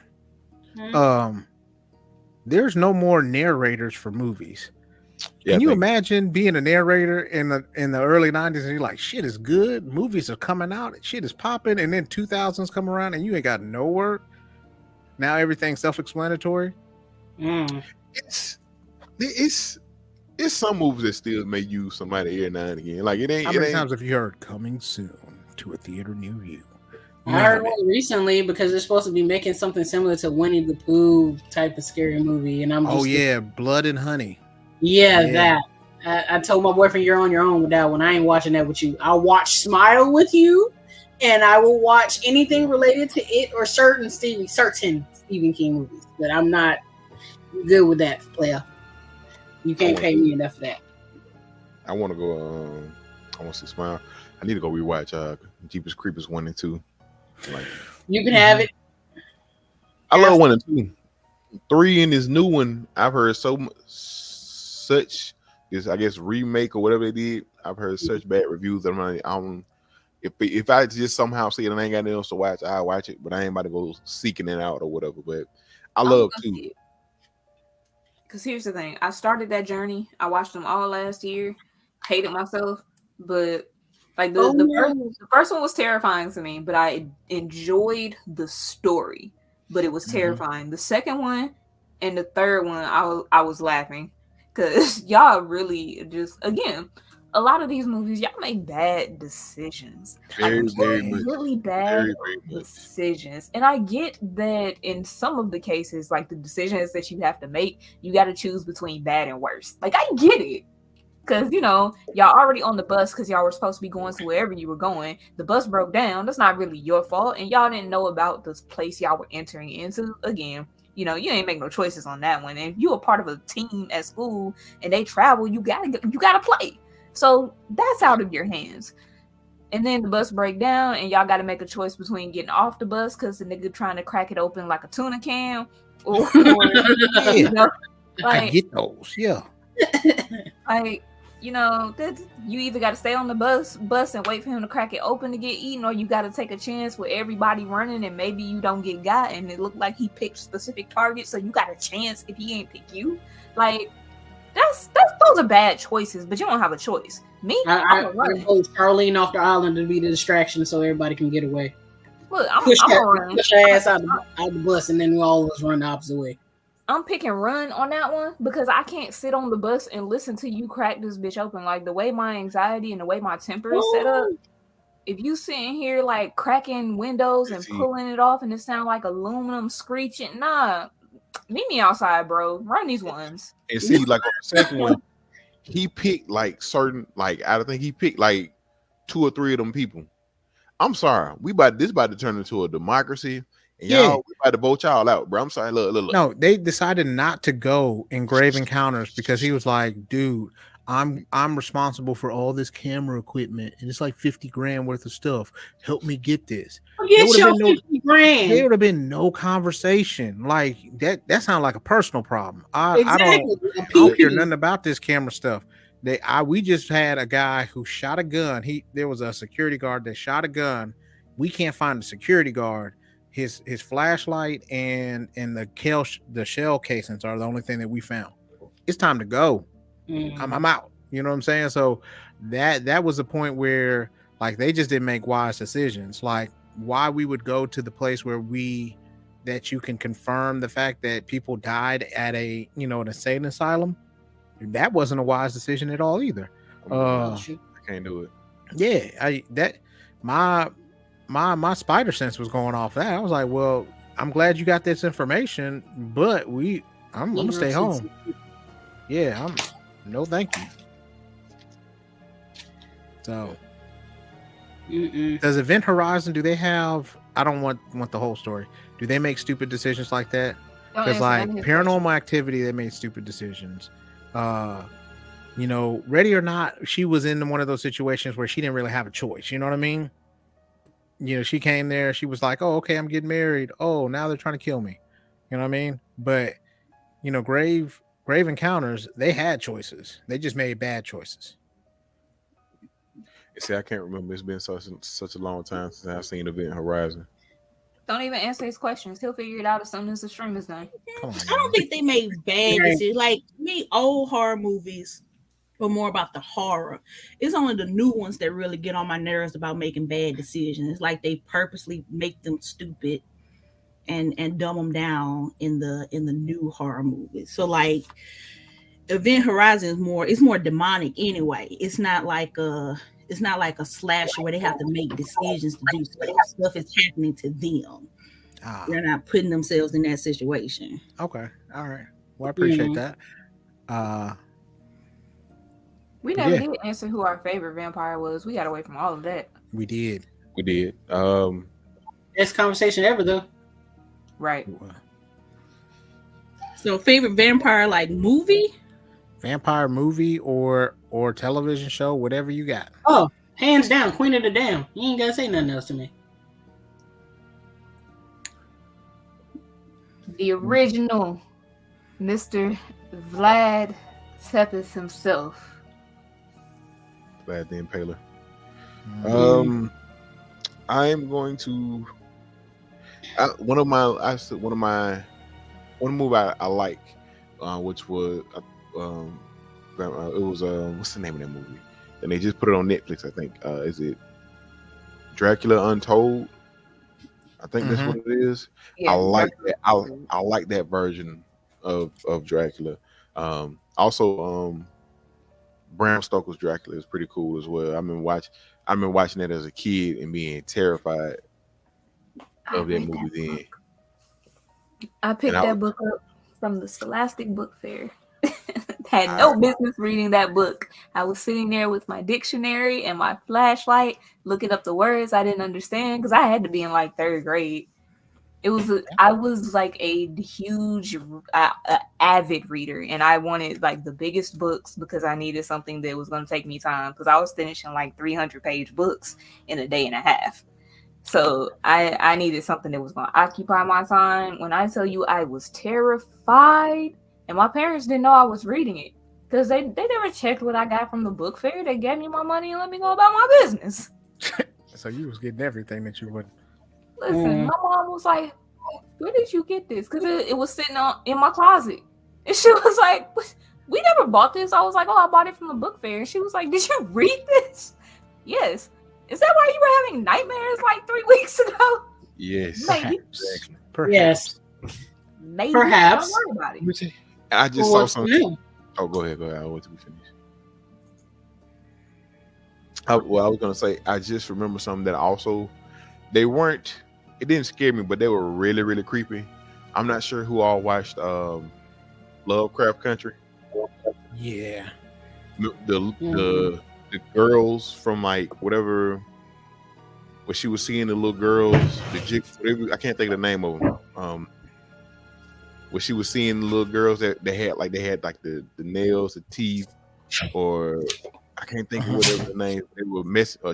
There's no more narrators for movies. Yeah, Can you imagine being a narrator in the early 90s and you're like, shit is good, movies are coming out, shit is popping, and then 2000s come around and you ain't got no work. Now everything's self-explanatory. It's some movies that still may use somebody every now and again. Like it ain't. How many times have you heard "coming soon to a theater near you"? I heard one recently because they're supposed to be making something similar to Winnie the Pooh type of scary movie, and I'm just Blood and Honey. Yeah, that. I told my boyfriend, you're on your own with that one. I ain't watching that with you. I'll watch Smile with you, and I will watch anything related to it or certain Stephen King movies. But I'm not good with that, player. You can't pay me enough for that. I want to go. I want to see Smile. I need to go rewatch Jeepers Creepers 1 and 2. Like, you can have it. I love 1 and 2. 3 in this new one, I've heard such this, I guess, remake or whatever they did. I've heard such bad reviews that if I just somehow see it and I ain't got nothing else to watch, I'll watch it. But I ain't about to go seeking it out or whatever. But I love 2. Because here's the thing. I started that journey. I watched them all last year. Hated myself. But like the first one was terrifying to me. But I enjoyed the story. But it was terrifying. The second one and the third one, I was laughing. Because y'all really just, again, a lot of these movies, y'all make bad decisions. Really bad decisions. And I get that in some of the cases, like the decisions that you have to make, you got to choose between bad and worse. Like, I get it. Because, you know, y'all already on the bus because y'all were supposed to be going to wherever you were going. The bus broke down. That's not really your fault. And y'all didn't know about this place y'all were entering into. Again, you know, you ain't make no choices on that one. And if you a part of a team at school and they travel, you gotta play. So that's out of your hands. And then the bus break down and y'all got to make a choice between getting off the bus because the nigga trying to crack it open like a tuna can, or you know, like, I get those, yeah. Like, you know, you either got to stay on the bus and wait for him to crack it open to get eaten, or you got to take a chance with everybody running and maybe you don't get got and it looked like he picked specific targets, so you got a chance if he ain't pick you. Like, those are bad choices, but you don't have a choice. Me, I vote Charlene off the island to be the distraction so everybody can get away. Look, I'm gonna push her ass out the bus and then we all of us run the opposite way. I'm picking run on that one because I can't sit on the bus and listen to you crack this bitch open. Like, the way my anxiety and the way my temper is set up, if you sitting here like cracking windows and pulling it off and it sound like aluminum screeching, nah, meet me outside, bro. Run these ones. And see, like on the second one, he picked like certain, like I think he picked like 2 or 3 of them people. I'm sorry, this about to turn into a democracy. And y'all, we about to vote y'all out, bro. I'm sorry. Look. No, they decided not to go in Grave Encounters because he was like, dude, I'm responsible for all this camera equipment and it's like $50,000 worth of stuff. Help me get this. Get your $50,000. There would have been no conversation. Like that sounds like a personal problem. I don't hear nothing about this camera stuff. We just had a guy who shot a gun. There was a security guard that shot a gun. We can't find the security guard. His flashlight and the shell casings are the only thing that we found. It's time to go. I'm out. You know what I'm saying? So that was a point where like they just didn't make wise decisions. Like why we would go to the place where that you can confirm the fact that people died at an insane asylum. That wasn't a wise decision at all either. I can't do it. Yeah, my spider sense was going off that. I was like, well, I'm glad you got this information, but I'm gonna stay home. Yeah, no thank you. So does Event Horizon, do they have, I don't want the whole story, do they make stupid decisions like that? Because like Paranormal Activity, they made stupid decisions. Ready or Not, she was in one of those situations where she didn't really have a choice. You know what I mean? She came there, she was like, oh, okay, I'm getting married. Oh, now they're trying to kill me. You know what I mean? But Grave Encounters, they had choices. They just made bad choices. See, I can't remember. It's been such a long time since I've seen Event Horizon. Don't even answer his questions. He'll figure it out as soon as the stream is done. I don't think they made bad decisions. Like me, old horror movies were more about the horror. It's only the new ones that really get on my nerves about making bad decisions. It's like they purposely make them stupid and dumb them down in the new horror movies. So like Event Horizon is more demonic anyway. It's not like a slasher where they have to make decisions to do stuff. Stuff is happening to them. They're not putting themselves in that situation. Okay. All right. Well, I appreciate that. We never did answer who our favorite vampire was. We got away from all of that. We did. Best conversation ever, though. Right. So, favorite vampire like movie? Vampire movie or television show, whatever you got. Oh, hands down, Queen of the Damned. You ain't gotta say nothing else to me. The original Mr. Vlad Tepes himself. Vlad the Impaler. I am going to one movie I like, which was it was what's the name of that movie? And they just put it on Netflix, I think. Is it Dracula Untold? I think that's what it is. Yeah, I like that. I like that version of Dracula. Also, Bram Stoker's Dracula is pretty cool as well. I've been watching that as a kid and being terrified of that movie then. I picked that book up from the Scholastic Book Fair. Had no business reading that book. I was sitting there with my dictionary and my flashlight, looking up the words I didn't understand because I had to be in like third grade. I was like a huge avid reader, and I wanted like the biggest books because I needed something that was going to take me time because I was finishing like 300-page books in a day and a half. So I needed something that was going to occupy my time. When I tell you I was terrified, and my parents didn't know I was reading it because they never checked what I got from the book fair. They gave me my money and let me go about my business. So you was getting everything that you would. Listen, my mom was like, where did you get this? Because it was sitting in my closet. And she was like, we never bought this. I was like, oh, I bought it from the book fair. And she was like, did you read this? Yes. Is that why you were having nightmares like 3 weeks ago? Yes. Maybe. Perhaps. Yes. Maybe. Perhaps. Don't worry about it. I just saw something. Oh, go ahead. I'll wait till we finish. I was going to say, I just remember something that also, it didn't scare me, but they were really, really creepy. I'm not sure who all watched Lovecraft Country. Yeah. The girls from like whatever, where she was seeing the little girls, I can't think of the name of them. Where she was seeing the little girls that they had like the nails, the teeth, or I can't think of whatever the name. They were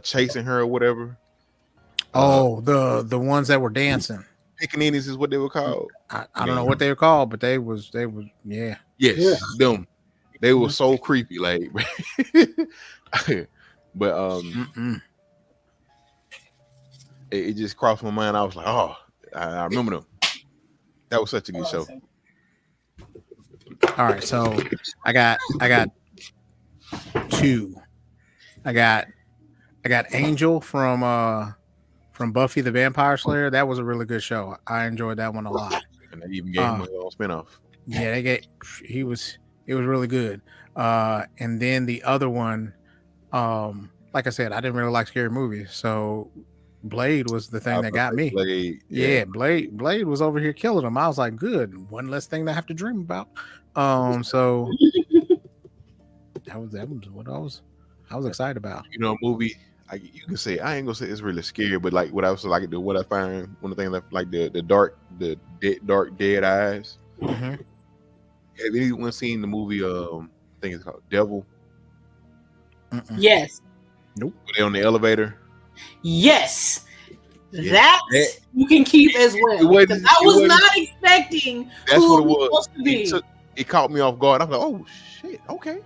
chasing her or whatever. Oh, the ones that were dancing. Pickaninnies is what they were called. I don't know what they were called, but they was yeah. Yes, them. They were so creepy, like. But it just crossed my mind. I was like, oh, I remember them. That was such a good show. All right, so I got two. I got Angel from Buffy the Vampire Slayer. That was a really good show. I enjoyed that one a lot. And they even gave him a spinoff. Yeah, it was really good. And then the other one, like I said, I didn't really like scary movies, so Blade was the thing that got me. Blade, yeah, Blade was over here killing them. I was like, good, one less thing to have to dream about. So that was what I was excited about. You know, a movie. You can say I ain't gonna say it's really scary, but like what I was like what I find one of the things like the dark dead eyes. Mm-hmm. Have anyone seen the movie? I think it's called Devil. Mm-mm. Yes. Nope. Were they on the elevator? Yes. Yeah. That you can keep as well. I was not expecting. That's what it was. Supposed to be. It caught me off guard. I was like, oh shit, okay.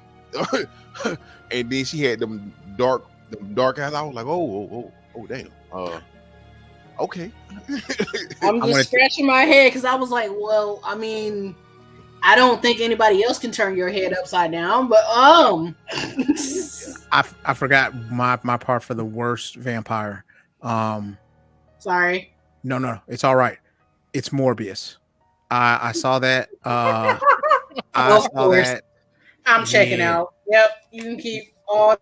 And then she had them dark eyes. I was like, oh damn. Okay. I'm just scratching my head because I was like, well, I mean, I don't think anybody else can turn your head upside down, but I forgot my part for the worst vampire. Sorry. No, it's all right. It's Morbius. I saw that. I saw that. I'm checking out. Yep, you can keep all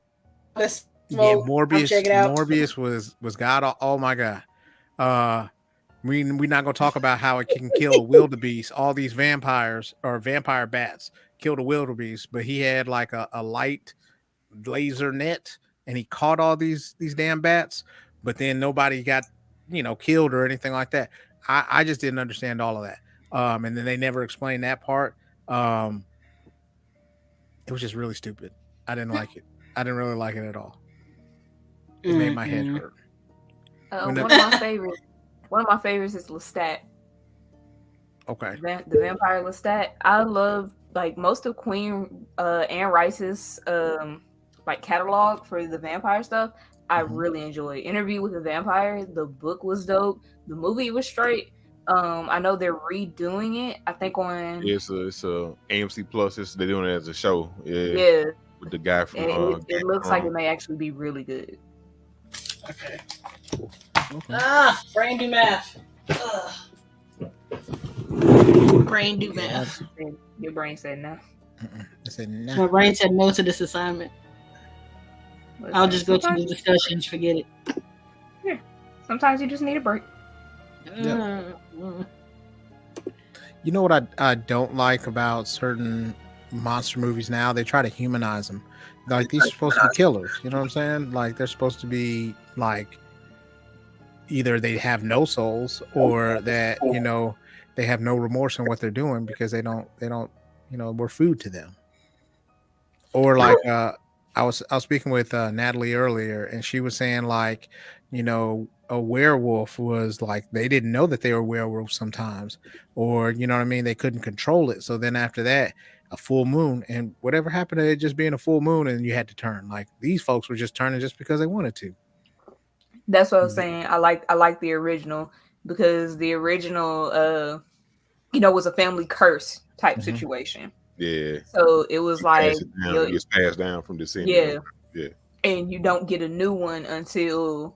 this. Yeah, Morbius was God. Oh my God. We're not gonna talk about how it can kill a wildebeest. All these vampires or vampire bats killed a wildebeest, but he had like a light laser net and he caught all these damn bats, but then nobody got killed or anything like that. I just didn't understand all of that. And then they never explained that part. It was just really stupid. I didn't like it. I didn't really like it at all. It made my head hurt. One of my favorites. One of my favorites is Lestat. Okay. The vampire Lestat. I love like most of Queen Anne Rice's like catalog for the vampire stuff. I really enjoy Interview with a Vampire. The book was dope. The movie was straight. I know they're redoing it. I think on it's a AMC Plus. They're doing it as a show. Yeah. With the guy from. It looks like it may actually be really good. Okay. Brain do math. Brain do math. Your brain said no. I said no. My brain said no to this assignment. I'll just go to the discussions. Forget it. Yeah. Sometimes you just need a break. Yep. You know what I don't like about certain monster movies now? They try to humanize them. Like these are supposed to be killers. You know what I'm saying? Like they're supposed to be like either they have no souls or that they have no remorse in what they're doing because they don't we're food to them. Or like I was speaking with Natalie earlier and she was saying like a werewolf was like they didn't know that they were werewolves sometimes, or you know what I mean, they couldn't control it. So then after that, a full moon and whatever happened to it just being a full moon and you had to turn. Like these folks were just turning just because they wanted to. That's what I was saying. I like the original because the original was a family curse type situation. Yeah. So it was like it gets passed down from descent. Yeah. Yeah. And you don't get a new one until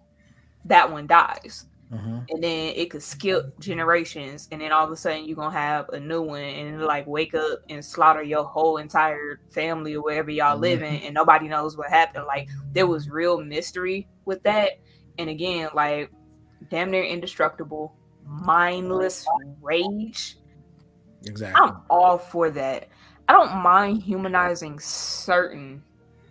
that one dies. And then it could skip generations and then all of a sudden you're gonna have a new one and like wake up and slaughter your whole entire family or wherever y'all live in and nobody knows what happened. Like there was real mystery with that. And again, like damn near indestructible, mindless rage. Exactly. I'm all for that. I don't mind humanizing certain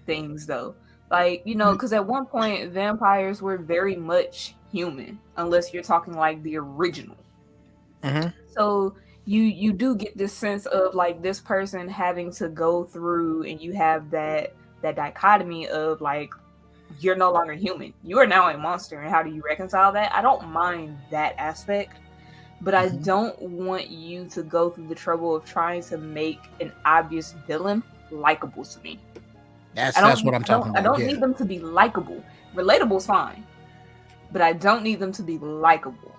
things though. Like, because at one point vampires were very much human, unless you're talking like the original. So you do get this sense of like this person having to go through, and you have that dichotomy of like you're no longer human, you are now a monster, and how do you reconcile that? I don't mind that aspect, but I don't want you to go through the trouble of trying to make an obvious villain likable to me. That's what I'm talking about. I don't need them to be likable. Relatable is fine, but I don't need them to be likable.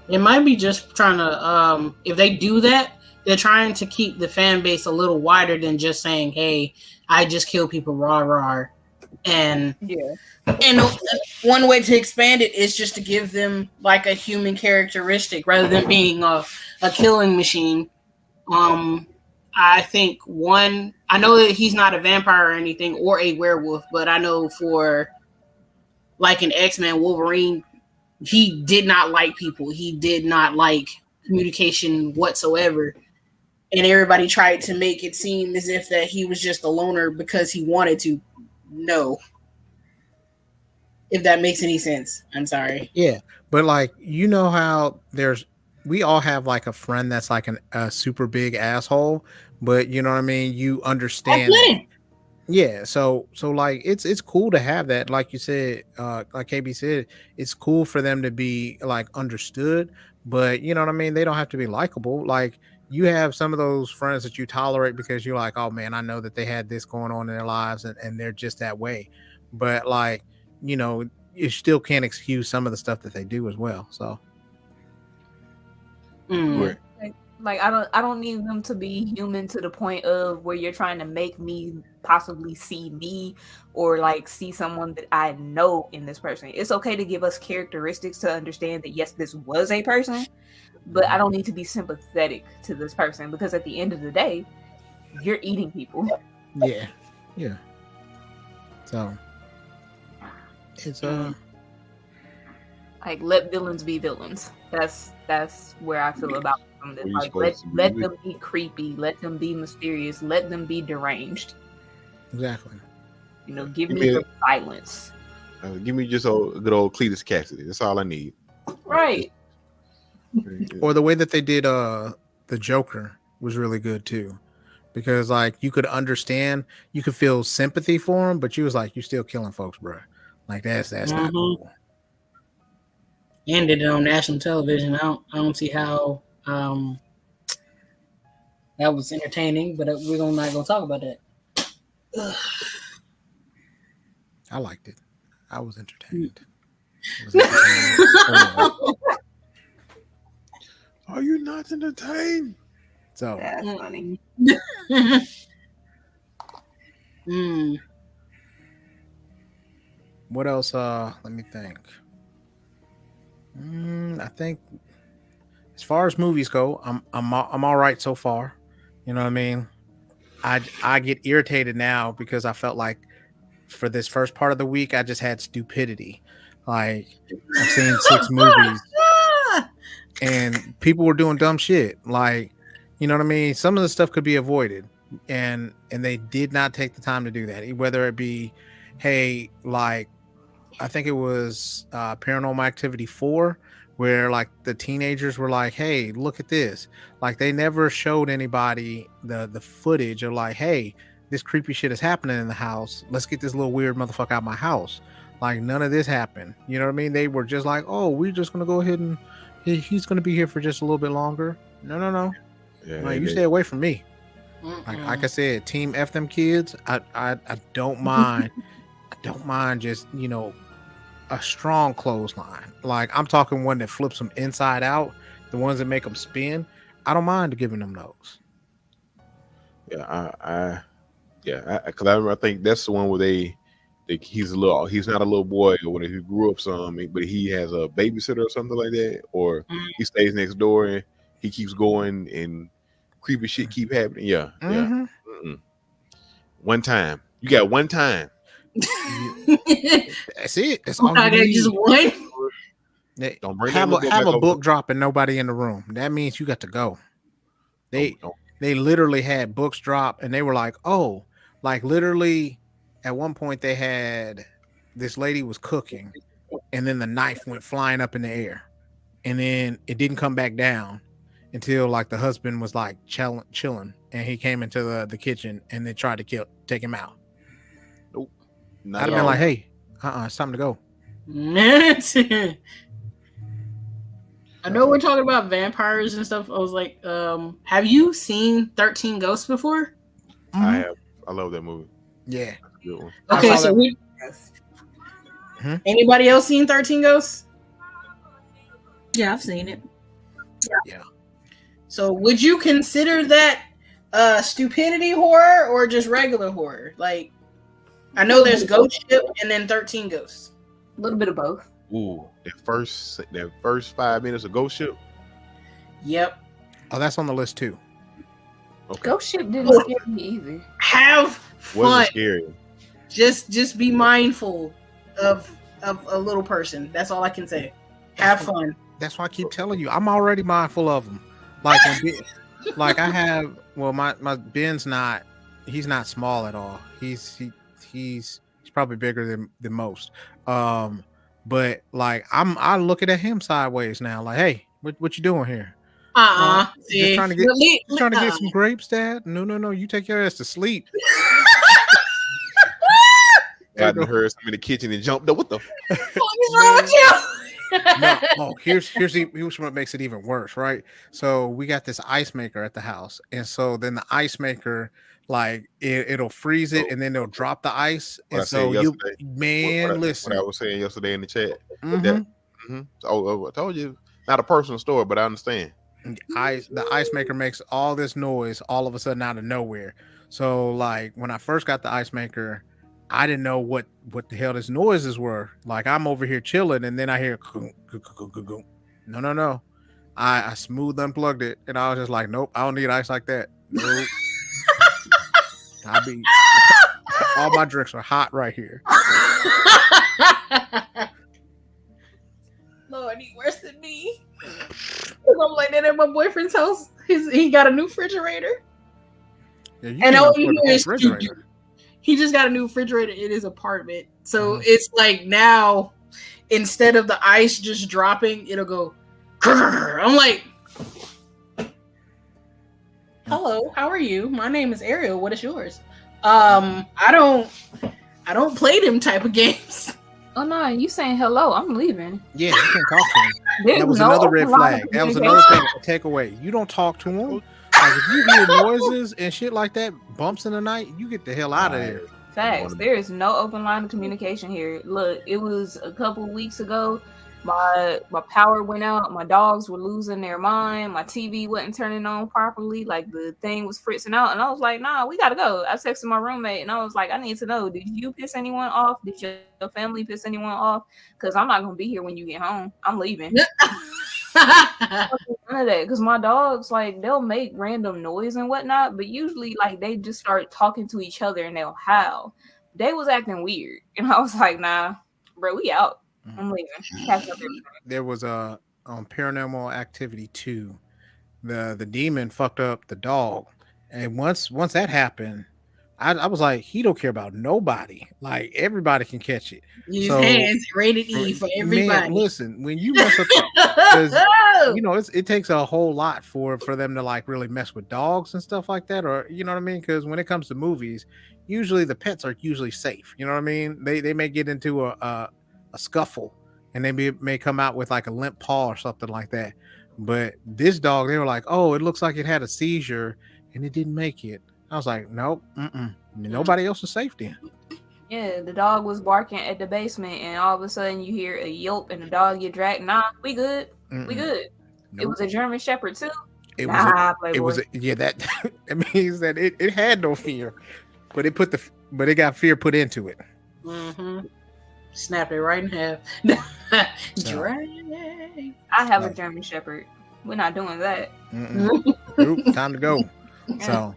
It might be just trying to, if they do that, they're trying to keep the fan base a little wider than just saying, "Hey, I just kill people, rah rah." And one way to expand it is just to give them like a human characteristic rather than being a killing machine. I think I know that he's not a vampire or anything or a werewolf, but I know for like an X-Men Wolverine, he did not like people. He did not like communication whatsoever. And everybody tried to make it seem as if that he was just a loner because he wanted to. No. If that makes any sense. I'm sorry. Yeah. But like, you know how we all have like a friend that's like a super big asshole, but you know what I mean? You understand that. Yeah, so like it's cool to have that, like you said, like KB said, it's cool for them to be like understood, but you know what I mean, they don't have to be likable. Like you have some of those friends that you tolerate because you're like, oh man, I know that they had this going on in their lives and they're just that way. But like, you know, you still can't excuse some of the stuff that they do as well. So Right. Like I don't need them to be human to the point of where you're trying to make me possibly see me or like see someone that I know in this person. It's okay to give us characteristics to understand that yes, this was a person, but I don't need to be sympathetic to this person because at the end of the day, you're eating people. yeah. So it's like let villains be villains. That's where I feel about them. Like let them be creepy, let them be mysterious, let them be deranged. Exactly. You know, give me the silence. Give me just a good old Cletus Cassidy. That's all I need. Right. Or the way that they did the Joker was really good too. Because like you could understand, you could feel sympathy for him, but you was like, you're still killing folks, bro. Like that's not cool. And did it on national television. I don't see how that was entertaining, but we're not gonna talk about that. I liked it. I was entertained. Are you not entertained? So that's funny. What else? Let me think. I think as far as movies go, I'm all right so far. You know what I mean? I get irritated now because I felt like for this first part of the week I just had stupidity. Like I've seen 6 movies and people were doing dumb shit. Like, you know what I mean? Some of the stuff could be avoided, and they did not take the time to do that. Whether it be, hey, like I think it was Paranormal Activity 4, where like the teenagers were like, hey, look at this. Like they never showed anybody the footage of like, hey, this creepy shit is happening in the house. Let's get this little weird motherfucker out of my house. Like none of this happened. You know what I mean? They were just like, oh, we're just going to go ahead and he's going to be here for just a little bit longer. No. Yeah, like, you stay away from me. Like I said, team F them kids. I don't mind. I don't mind just, you know, a strong clothesline. Like I'm talking one that flips them inside out, the ones that make them spin. I don't mind giving them those. Yeah, because I think that's the one where he's not a little boy or whatever. He grew up some, but he has a babysitter or something like that, or he stays next door and he keeps going and creepy shit keep happening. Yeah. One time, you got one time. That's it. That's all you need. Just one. Don't bring have a book drop and nobody in the room. That means you got to go. They literally had books drop and they were like, oh, like literally at one point they had this lady was cooking and then the knife went flying up in the air and then it didn't come back down until like the husband was like chilling and he came into the kitchen and they tried to take him out. Nope. I'd have been like, hey, it's time to go. I know we're talking about vampires and stuff. I was like, have you seen 13 Ghosts before? I have. I love that movie. Yeah. That's a good one. Okay, so anybody else seen 13 Ghosts? Yeah, I've seen it. Yeah. So would you consider that stupidity horror or just regular horror? Like, I know there's Ghost Ship and then 13 Ghosts. A little bit of both. Ooh, that first 5 minutes of Ghost Ship. Yep. Oh, that's on the list too. Okay. Ghost Ship didn't scare me either. Have fun. Wasn't scary. Just be mindful of a little person. That's all I can say. Have fun. That's why I keep telling you, I'm already mindful of them. Like, like I have. Well, my Ben's not. He's not small at all. He's probably bigger than most. But like I looking at him sideways now. Like, hey, what you doing here? Just trying to get some grapes, Dad. No. You take your ass to sleep. I heard something in the kitchen and jumped up. What the What is wrong with you? No. Oh, here's what makes it even worse, right? So we got this ice maker at the house, and so then the ice maker, like it'll freeze it, and then they'll drop the ice, and so listen. What I was saying yesterday in the chat. Mm-hmm. Oh, I told you, not a personal story, but I understand. The ice maker makes all this noise all of a sudden out of nowhere. So like when I first got the ice maker, I didn't know what the hell these noises were. Like I'm over here chilling, and then I hear no. I smooth unplugged it, and I was just like, nope, I don't need ice like that. Nope. All my drinks are hot right here. Lord, he worse than me. I'm like that at my boyfriend's house. He got a new refrigerator. Yeah, And all you hear is he just got a new refrigerator in his apartment. So it's like now, instead of the ice just dropping, it'll go. I'm like, hello, how are you? My name is Ariel. What is yours? I don't play them type of games. Oh no, you saying hello? I'm leaving. Yeah, you can't talk to him. That was another red flag. That was another thing to take away. You don't talk to him. Like if you hear noises and shit like that, bumps in the night, you get the hell out of there. Facts. There is no open line of communication here. Look, it was a couple weeks ago. My power went out. My dogs were losing their mind. My TV wasn't turning on properly. Like the thing was fritzing out, and I was like, "Nah, we gotta go." I texted my roommate, and I was like, "I need to know. Did you piss anyone off? Did your family piss anyone off? Because I'm not gonna be here when you get home. I'm leaving." None of that, because my dogs, like, they'll make random noise and whatnot, but usually like they just start talking to each other and they'll howl. They was acting weird, and I was like, "Nah, bro, we out. I'm leaving." There was on Paranormal Activity 2, the demon fucked up the dog, and once that happened, I was like, he don't care about nobody. Like everybody can catch it. Use hands, rated E for everybody. Man, listen, when you mess up, because you know it takes a whole lot for them to like really mess with dogs and stuff like that, or you know what I mean? Because when it comes to movies, usually the pets are usually safe. You know what I mean? They may get into a scuffle, and they may come out with like a limp paw or something like that. But this dog, they were like, oh, it looks like it had a seizure and it didn't make it. I was like, nope, nobody else is safe then. Yeah, the dog was barking at the basement, and all of a sudden you hear a yelp and the dog get dragged. Nah, we good. We good. Nope. It was a German Shepherd too. It was that it means that it had no fear, but it got fear put into it. Snapped it right in half. I have a German Shepherd. We're not doing that. Time to go. So,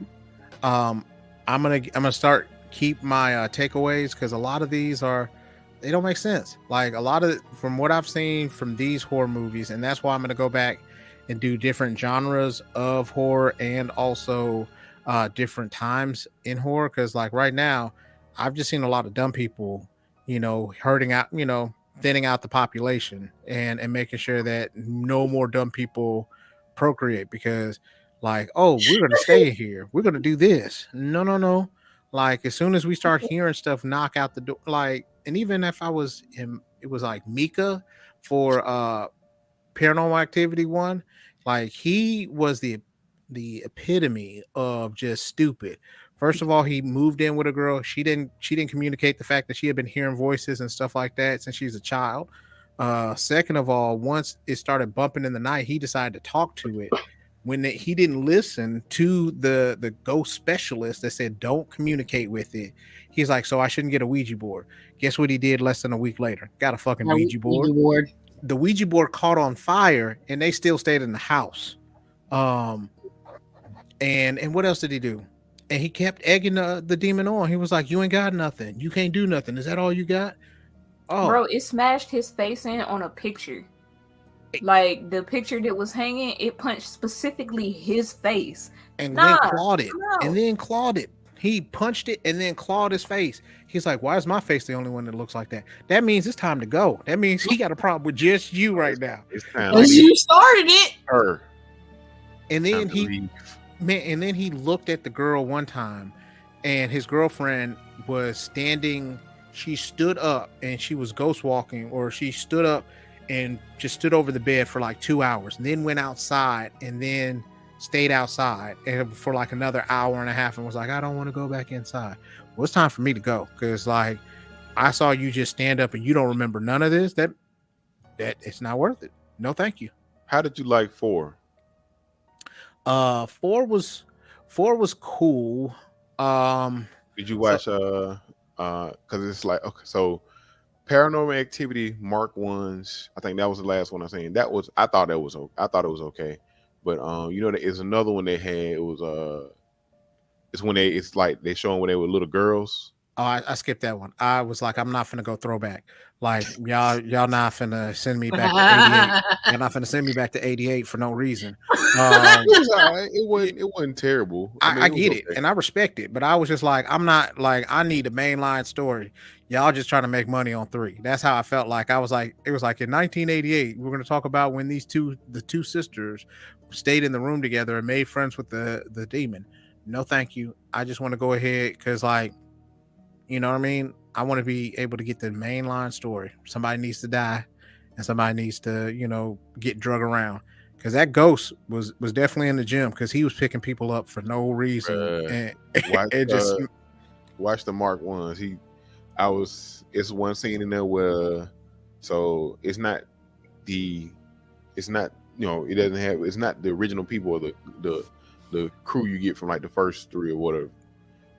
I'm gonna start keep my takeaways, because a lot of these they don't make sense. Like a lot of from what I've seen from these horror movies, and that's why I'm gonna go back and do different genres of horror and also different times in horror. Because like right now, I've just seen a lot of dumb people, hurting out, thinning out the population and making sure that no more dumb people procreate, because like, oh, we're going to stay here. We're going to do this. No. Like as soon as we start hearing stuff knock out the door, like, and even if I was in, it was like Mika for Paranormal Activity 1, like he was the epitome of just stupid. First of all, he moved in with a girl. She didn't communicate the fact that she had been hearing voices and stuff like that since she's a child. Second of all, once it started bumping in the night, he decided to talk to it. when he didn't listen to the ghost specialist that said don't communicate with it, he's like, so I shouldn't get a Ouija board. Guess what he did less than a week later? Got a fucking Ouija board. The Ouija board caught on fire and they still stayed in the house. And what else did he do? And he kept egging the demon on. He was like, you ain't got nothing. You can't do nothing. Is that all you got? Oh, Bro, it smashed his face in on a picture. Like the picture that was hanging, it punched specifically his face. And then clawed it. And then clawed it. He punched it and then clawed his face. He's like, why is my face the only one that looks like that? That means it's time to go. That means he got a problem with just you right now. It's time. Because you started it. Her. And then he looked at the girl one time, and his girlfriend was standing. She stood up and she was ghost walking, or she stood up and just stood over the bed for like 2 hours, and then went outside and then stayed outside and for like another hour and a half and was like, I don't want to go back inside. Well, it's time for me to go, because like I saw you just stand up and you don't remember none of this. That it's not worth it. No, thank you. How did you like 4? 4 was cool. Did you watch because it's like, okay, so Paranormal Activity Mark 1s, I think that was the last one I seen. I thought it was okay. But you know, there is another one they had. It was it's like they showing when they were little girls. Oh, I skipped that one. I was like, I'm not finna go throwback. Like y'all not finna send me back to 88. You're not finna send me back to 88 for no reason. It wasn't terrible. I get it, and I respect it, but I was just like, I'm not like, I need a mainline story. Y'all just trying to make money on 3. That's how I felt. Like I was like, it was like in 1988, we're gonna talk about when the two sisters stayed in the room together and made friends with the demon. No, thank you. I just want to go ahead because, like, you know what I mean? I want to be able to get the mainline story. Somebody needs to die and somebody needs to, you know, get drug around. Because that ghost was definitely in the gym because he was picking people up for no reason. Watch the Mark 1s. It's one scene in there where, so it's not you know, it's not the original people or the crew you get from like the first 3 or whatever.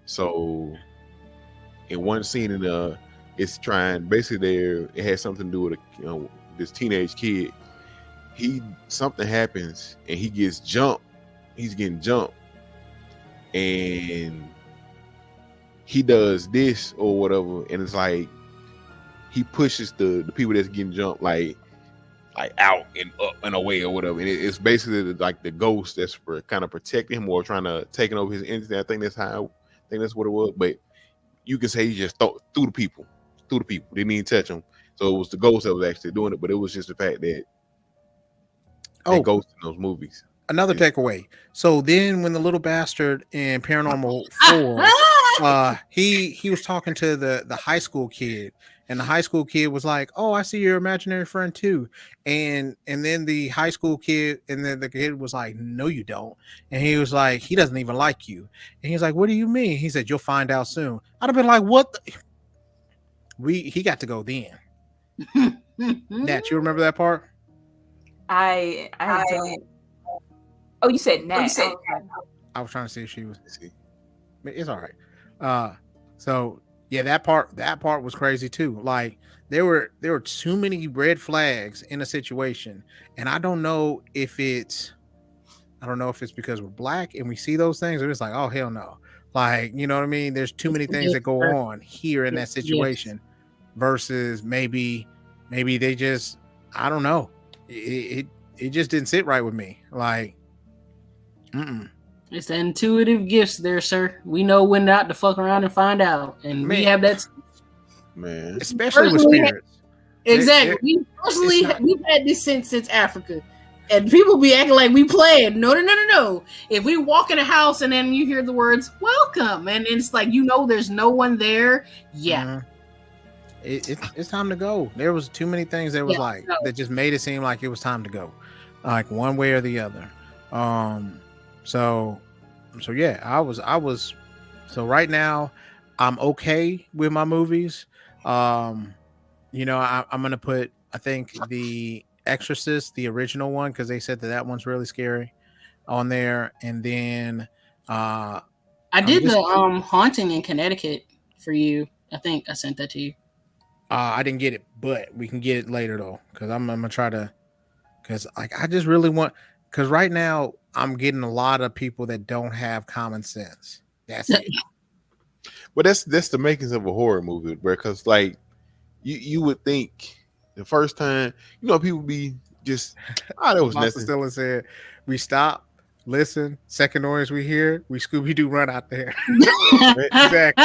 So in one scene in it's trying basically it has something to do with this teenage kid. Something happens and he gets jumped. He's getting jumped, and he does this or whatever, and it's like he pushes the people that's getting jumped like out and up and away or whatever. And it's basically like the ghost that's for kind of protecting him or trying to take over his entity. I think that's what it was. But you can say he just threw the people. Didn't even touch them. So it was the ghost that was actually doing it. But it was just the fact that ghost in those movies. Another takeaway. So then when the little bastard in Paranormal 4, he was talking to the high school kid, and the high school kid was like, oh, I see your imaginary friend too. And then the high school kid, and then the kid was like, no, you don't. And he was like, he doesn't even like you. And he's like, what do you mean? He said, you'll find out soon. I'd have been like, what? He got to go then. Nat, you remember that part? I don't. Oh, you said Nat. I was trying to see if she was. It's all right. So yeah, that part was crazy too. Like there were too many red flags in a situation, and I don't know if it's because we're black and we see those things, or it's like, oh hell no. Like, you know what I mean? There's too many things that go on here in that situation versus maybe they just, I don't know. It just didn't sit right with me. Like, It's the intuitive gifts there, sir. We know when not to fuck around and find out. And we have that. Man. Especially with spirits. Exactly. We've had this since Africa. And people be acting like we playing. No. If we walk in a house and then you hear the words, welcome, and it's like, you know, there's no one there. Yeah. It's time to go. There was too many things that was that just made it seem like it was time to go. Like one way or the other. So yeah, I was so right now I'm okay with my movies. You know, I'm gonna put, I think, The Exorcist, the original one, because they said that one's really scary. on there, and then I did the haunting in Connecticut for you. I think I sent that to you. I didn't get it, but we can get it later though, because I'm gonna try to. Because I just really want. Because right now I'm getting a lot of people that don't have common sense. That's it. But that's the makings of a horror movie, because like you would think the first time, people be just, that was Master nothing. Stilla said, we stop, listen, second noise we hear, we Scooby-Doo run out there. Exactly.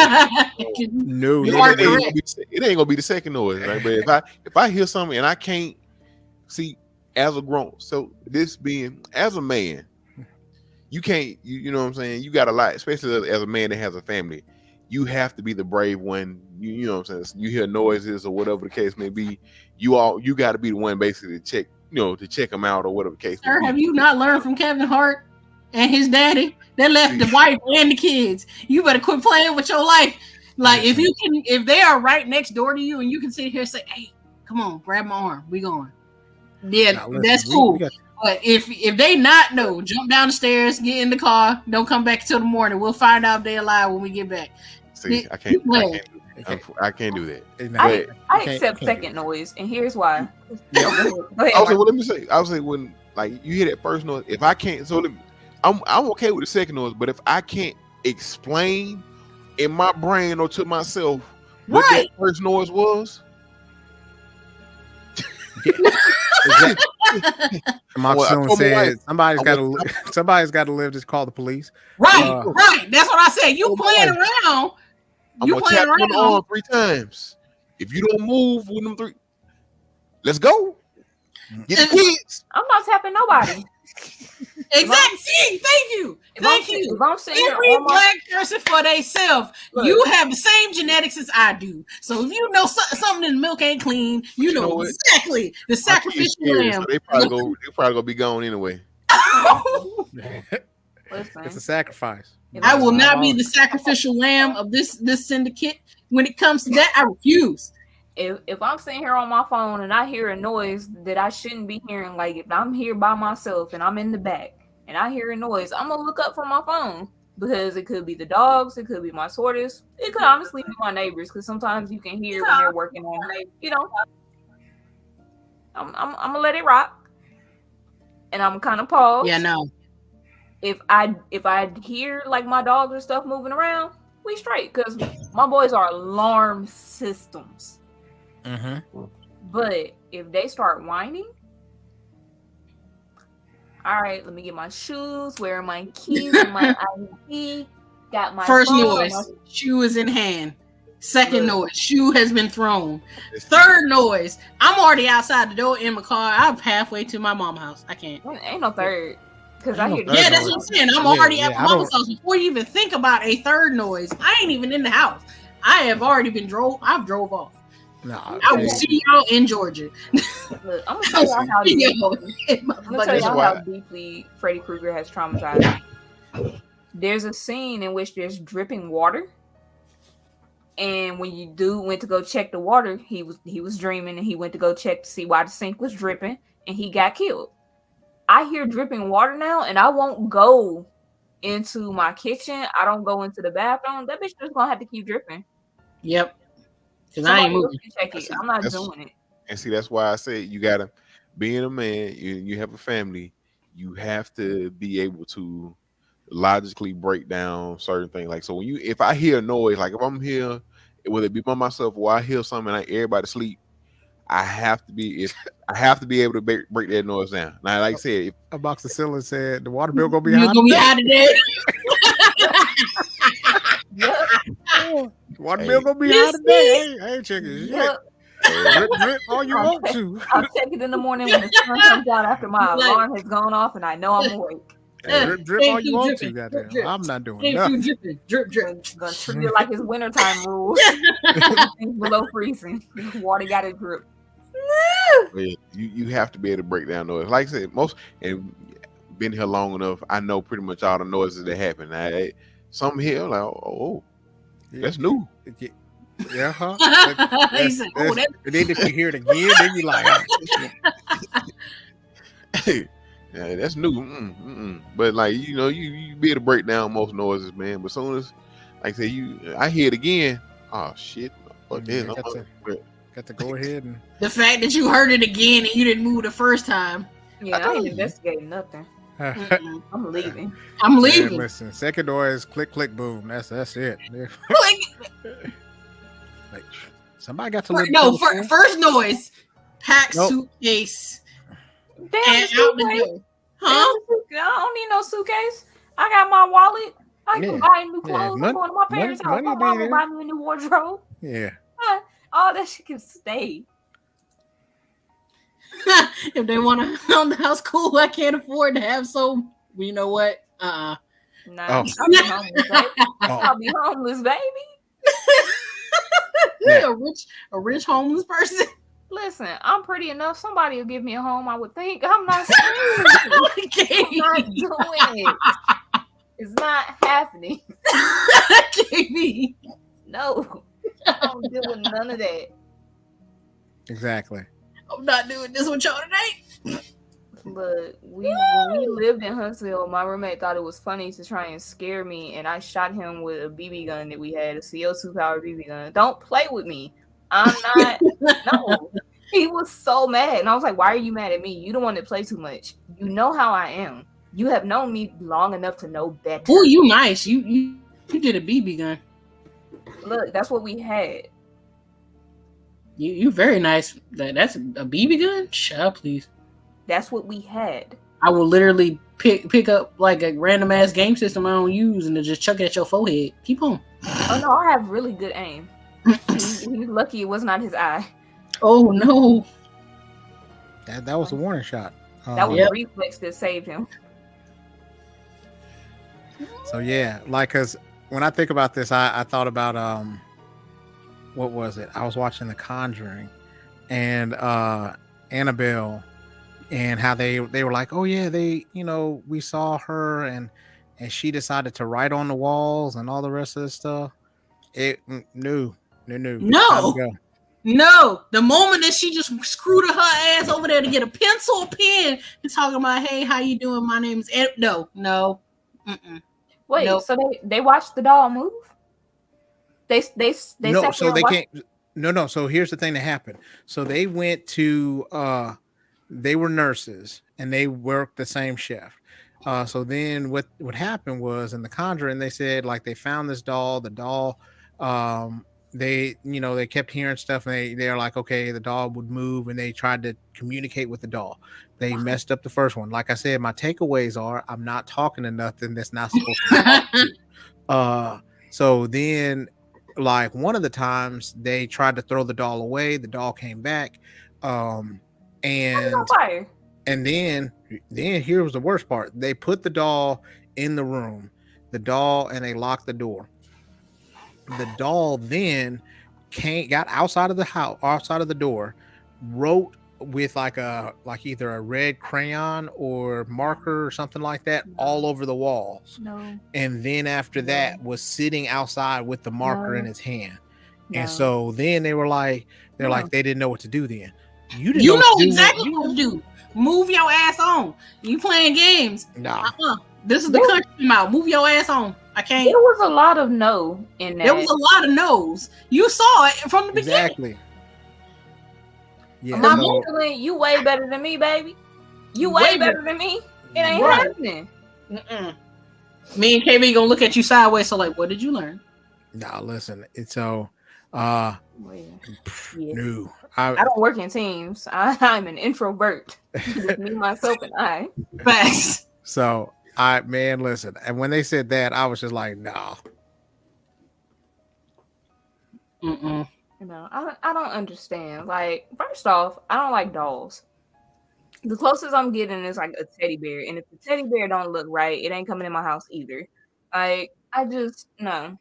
No, it ain't gonna be the second noise, right? But if I hear something and I can't see as a grown, so this being as a man, you can't, you know what I'm saying? You got a lot, especially as a man that has a family. You have to be the brave one. You know what I'm saying? You hear noises or whatever the case may be. You got to be the one basically to check them out or whatever the case. Sir, have you not learned from Kevin Hart and his daddy? They left the wife and the kids. You better quit playing with your life. Like if they are right next door to you and you can sit here and say, "Hey, come on, grab my arm, we going." Yeah, that's cool. But if they not know, jump down the stairs, get in the car, don't come back till the morning. We'll find out if they're alive when we get back. See, I can't do that. I accept second noise, and here's why. Go ahead. Also, let me say, I was say when like you hear that first noise, if I can't, I'm okay with the second noise, but if I can't explain in my brain or to myself what that first noise was. Somebody's got to live. Just call the police. Right. That's what I said. You playing around. I'm gonna tap them on 3 times. If you don't move with them 3, let's go. Get the kids. I'm not tapping nobody. Exactly. See, thank you. If I'm saying every black person for themselves, you have the same genetics as I do. So if you know something in the milk ain't clean, you know exactly the sacrificial lamb. So they probably gonna be gone anyway. Listen, it's a sacrifice. I will not be the sacrificial lamb of this syndicate. When it comes to that, I refuse. If I'm sitting here on my phone and I hear a noise that I shouldn't be hearing, like if I'm here by myself and I'm in the back and I hear a noise, I'm gonna look up from my phone because it could be the dogs, it could be my tortoise, it could honestly be my neighbors because sometimes you can hear when they're working on, I'm gonna let it rock and I'm kind of pause. Yeah, no. If I hear like my dogs or stuff moving around, we straight because my boys are alarm systems. Mm-hmm. But if they start whining, all right, let me get my shoes, wearing my keys, and my ID, got my first phone, noise, shoe is in hand. Second noise, shoe has been thrown. Third noise, I'm already outside the door in my car. I'm halfway to my mom's house. I can't. Ain't no third. Because I hear that's what I'm saying. I'm already at my mama's house before you even think about a third noise. I ain't even in the house. I have already been I've drove off. No, I will see y'all in Georgia. Look, I'm gonna tell y'all how deeply Freddy Krueger has traumatized me. There's a scene in which there's dripping water, and when you went to go check the water, he was dreaming, and he went to go check to see why the sink was dripping, and he got killed. I hear dripping water now, and I won't go into my kitchen. I don't go into the bathroom. That bitch just gonna have to keep dripping. Yep. Because I ain't moving. I'm not doing it. And see, that's why I say you gotta, being a man, you have a family, you have to be able to logically break down certain things. Like, so if I hear a noise, like if I'm here, whether it be by myself or I hear something and everybody sleep, I have to be able to break that noise down. Now, like I said, a box of ceiling said the water bill gonna be high today. Water bill gonna be high today. I ain't checking shit. Drip all you want to. I'll check it in the morning when the sun comes out after my alarm has gone off and I know I'm awake. Drip all you want to, goddamn. I'm not doing nothing. Drip. Gonna treat it like it's wintertime rules. Things below freezing. Water gotta drip. You have to be able to break down noise. Like I said, and been here long enough, I know pretty much all the noises that happen. Some here like, that's new. Yeah, huh? And then if you hear it again, then you like, Yeah, that's new. But like you be able to break down most noises, man. But soon as like I say I hear it again. Oh shit! Fuck this. Got to go ahead and The fact that you heard it again and you didn't move the first time. Yeah, I ain't investigating nothing. I'm leaving. I'm leaving. Man, listen, second noise, click, click, boom. That's it. Like somebody got to live. First noise, pack Nope. suitcase. Damn, And the out the suitcase. door. Huh? Damn, I don't need no suitcase. I got my wallet. I can Yeah. buy new Yeah, clothes. money- I'm going to my parents' house. money My be mom will there. buy me a new wardrobe. Yeah. All that shit can stay. If they want to own the house, cool. I can't afford to have so. You know what? Nah, Oh. I'll be homeless, baby. Oh. I'll be homeless, baby. Yeah. A rich homeless person. Listen, I'm pretty enough. Somebody will give me a home, I would think. I'm not serious. I'm not doing it. It's not happening. KB. No. I don't deal with none of that. Exactly. I'm not doing this with y'all today. But when we lived in Huntsville, my roommate thought it was funny to try and scare me, and I shot him with a BB gun that we had, a CO2 powered BB gun. Don't play with me. I'm not. No. He was so mad, and I was like, "Why are you mad at me? You don't want to play too much. You know how I am. You have known me long enough to know better." Oh, you nice. You did a BB gun. Look, that's what we had. You very nice. That's a BB gun? Shut up, please. That's what we had. I will literally pick up like a random ass game system I don't use and then just chuck it at your forehead. Keep on. Oh no, I have really good aim. He's lucky it was not his eye. Oh no. That was a warning shot. That was Yep. a reflex that saved him. So yeah, like, cause when I think about this, I thought about what was it? I was watching The Conjuring, and Annabelle, and how they were like, oh yeah, we saw her, and she decided to write on the walls and all the rest of this stuff. No. No, the moment that she just screwed her ass over there to get a pencil, a pen, and talking about, hey, how you doing? My name's Ed. No. Wait, Nope. so they watched the doll move? They No, sat so there and they watched- can't. No. So here's the thing that happened. So they went to. They were nurses and they worked the same shift. So then what happened was in The Conjuring, they said like they found this doll. The doll, they kept hearing stuff and they're like, okay, the doll would move, and they tried to communicate with the doll. They messed up the first one. Like I said, my takeaways are I'm not talking to nothing that's not supposed to talk to. So then, like one of the times they tried to throw the doll away, the doll came back, and on fire. and then here was the worst part. They put the doll in the room, and they locked the door. The doll then got outside of the house, outside of the door, wrote with like either a red crayon or marker or something like that all over the walls. No. And then after that was sitting outside with the marker in his hand. No. And so then they were like, they didn't know what to do then. You You know what to do. exactly what to do. Move your ass on. You playing games. Nah. This is the country I'm out. Move your ass on. I can't. There was a lot of no in that. There was a lot of no's. You saw it from the beginning. Exactly. Yeah. My so- feeling, you way better than me, baby. You way better than me. It ain't Right. happening. Mm-mm. Me and KB gonna look at you sideways. So like, what did you learn? Nah, listen. It's so Yeah. no. I don't work in teams. I'm an introvert. Just me, myself, and I. Facts. So listen. And when they said that, I was just like, no. Mm-mm. You know, I don't understand. Like, first off, I don't like dolls. The closest I'm getting is like a teddy bear, and if the teddy bear don't look right, it ain't coming in my house either. Like, I just no.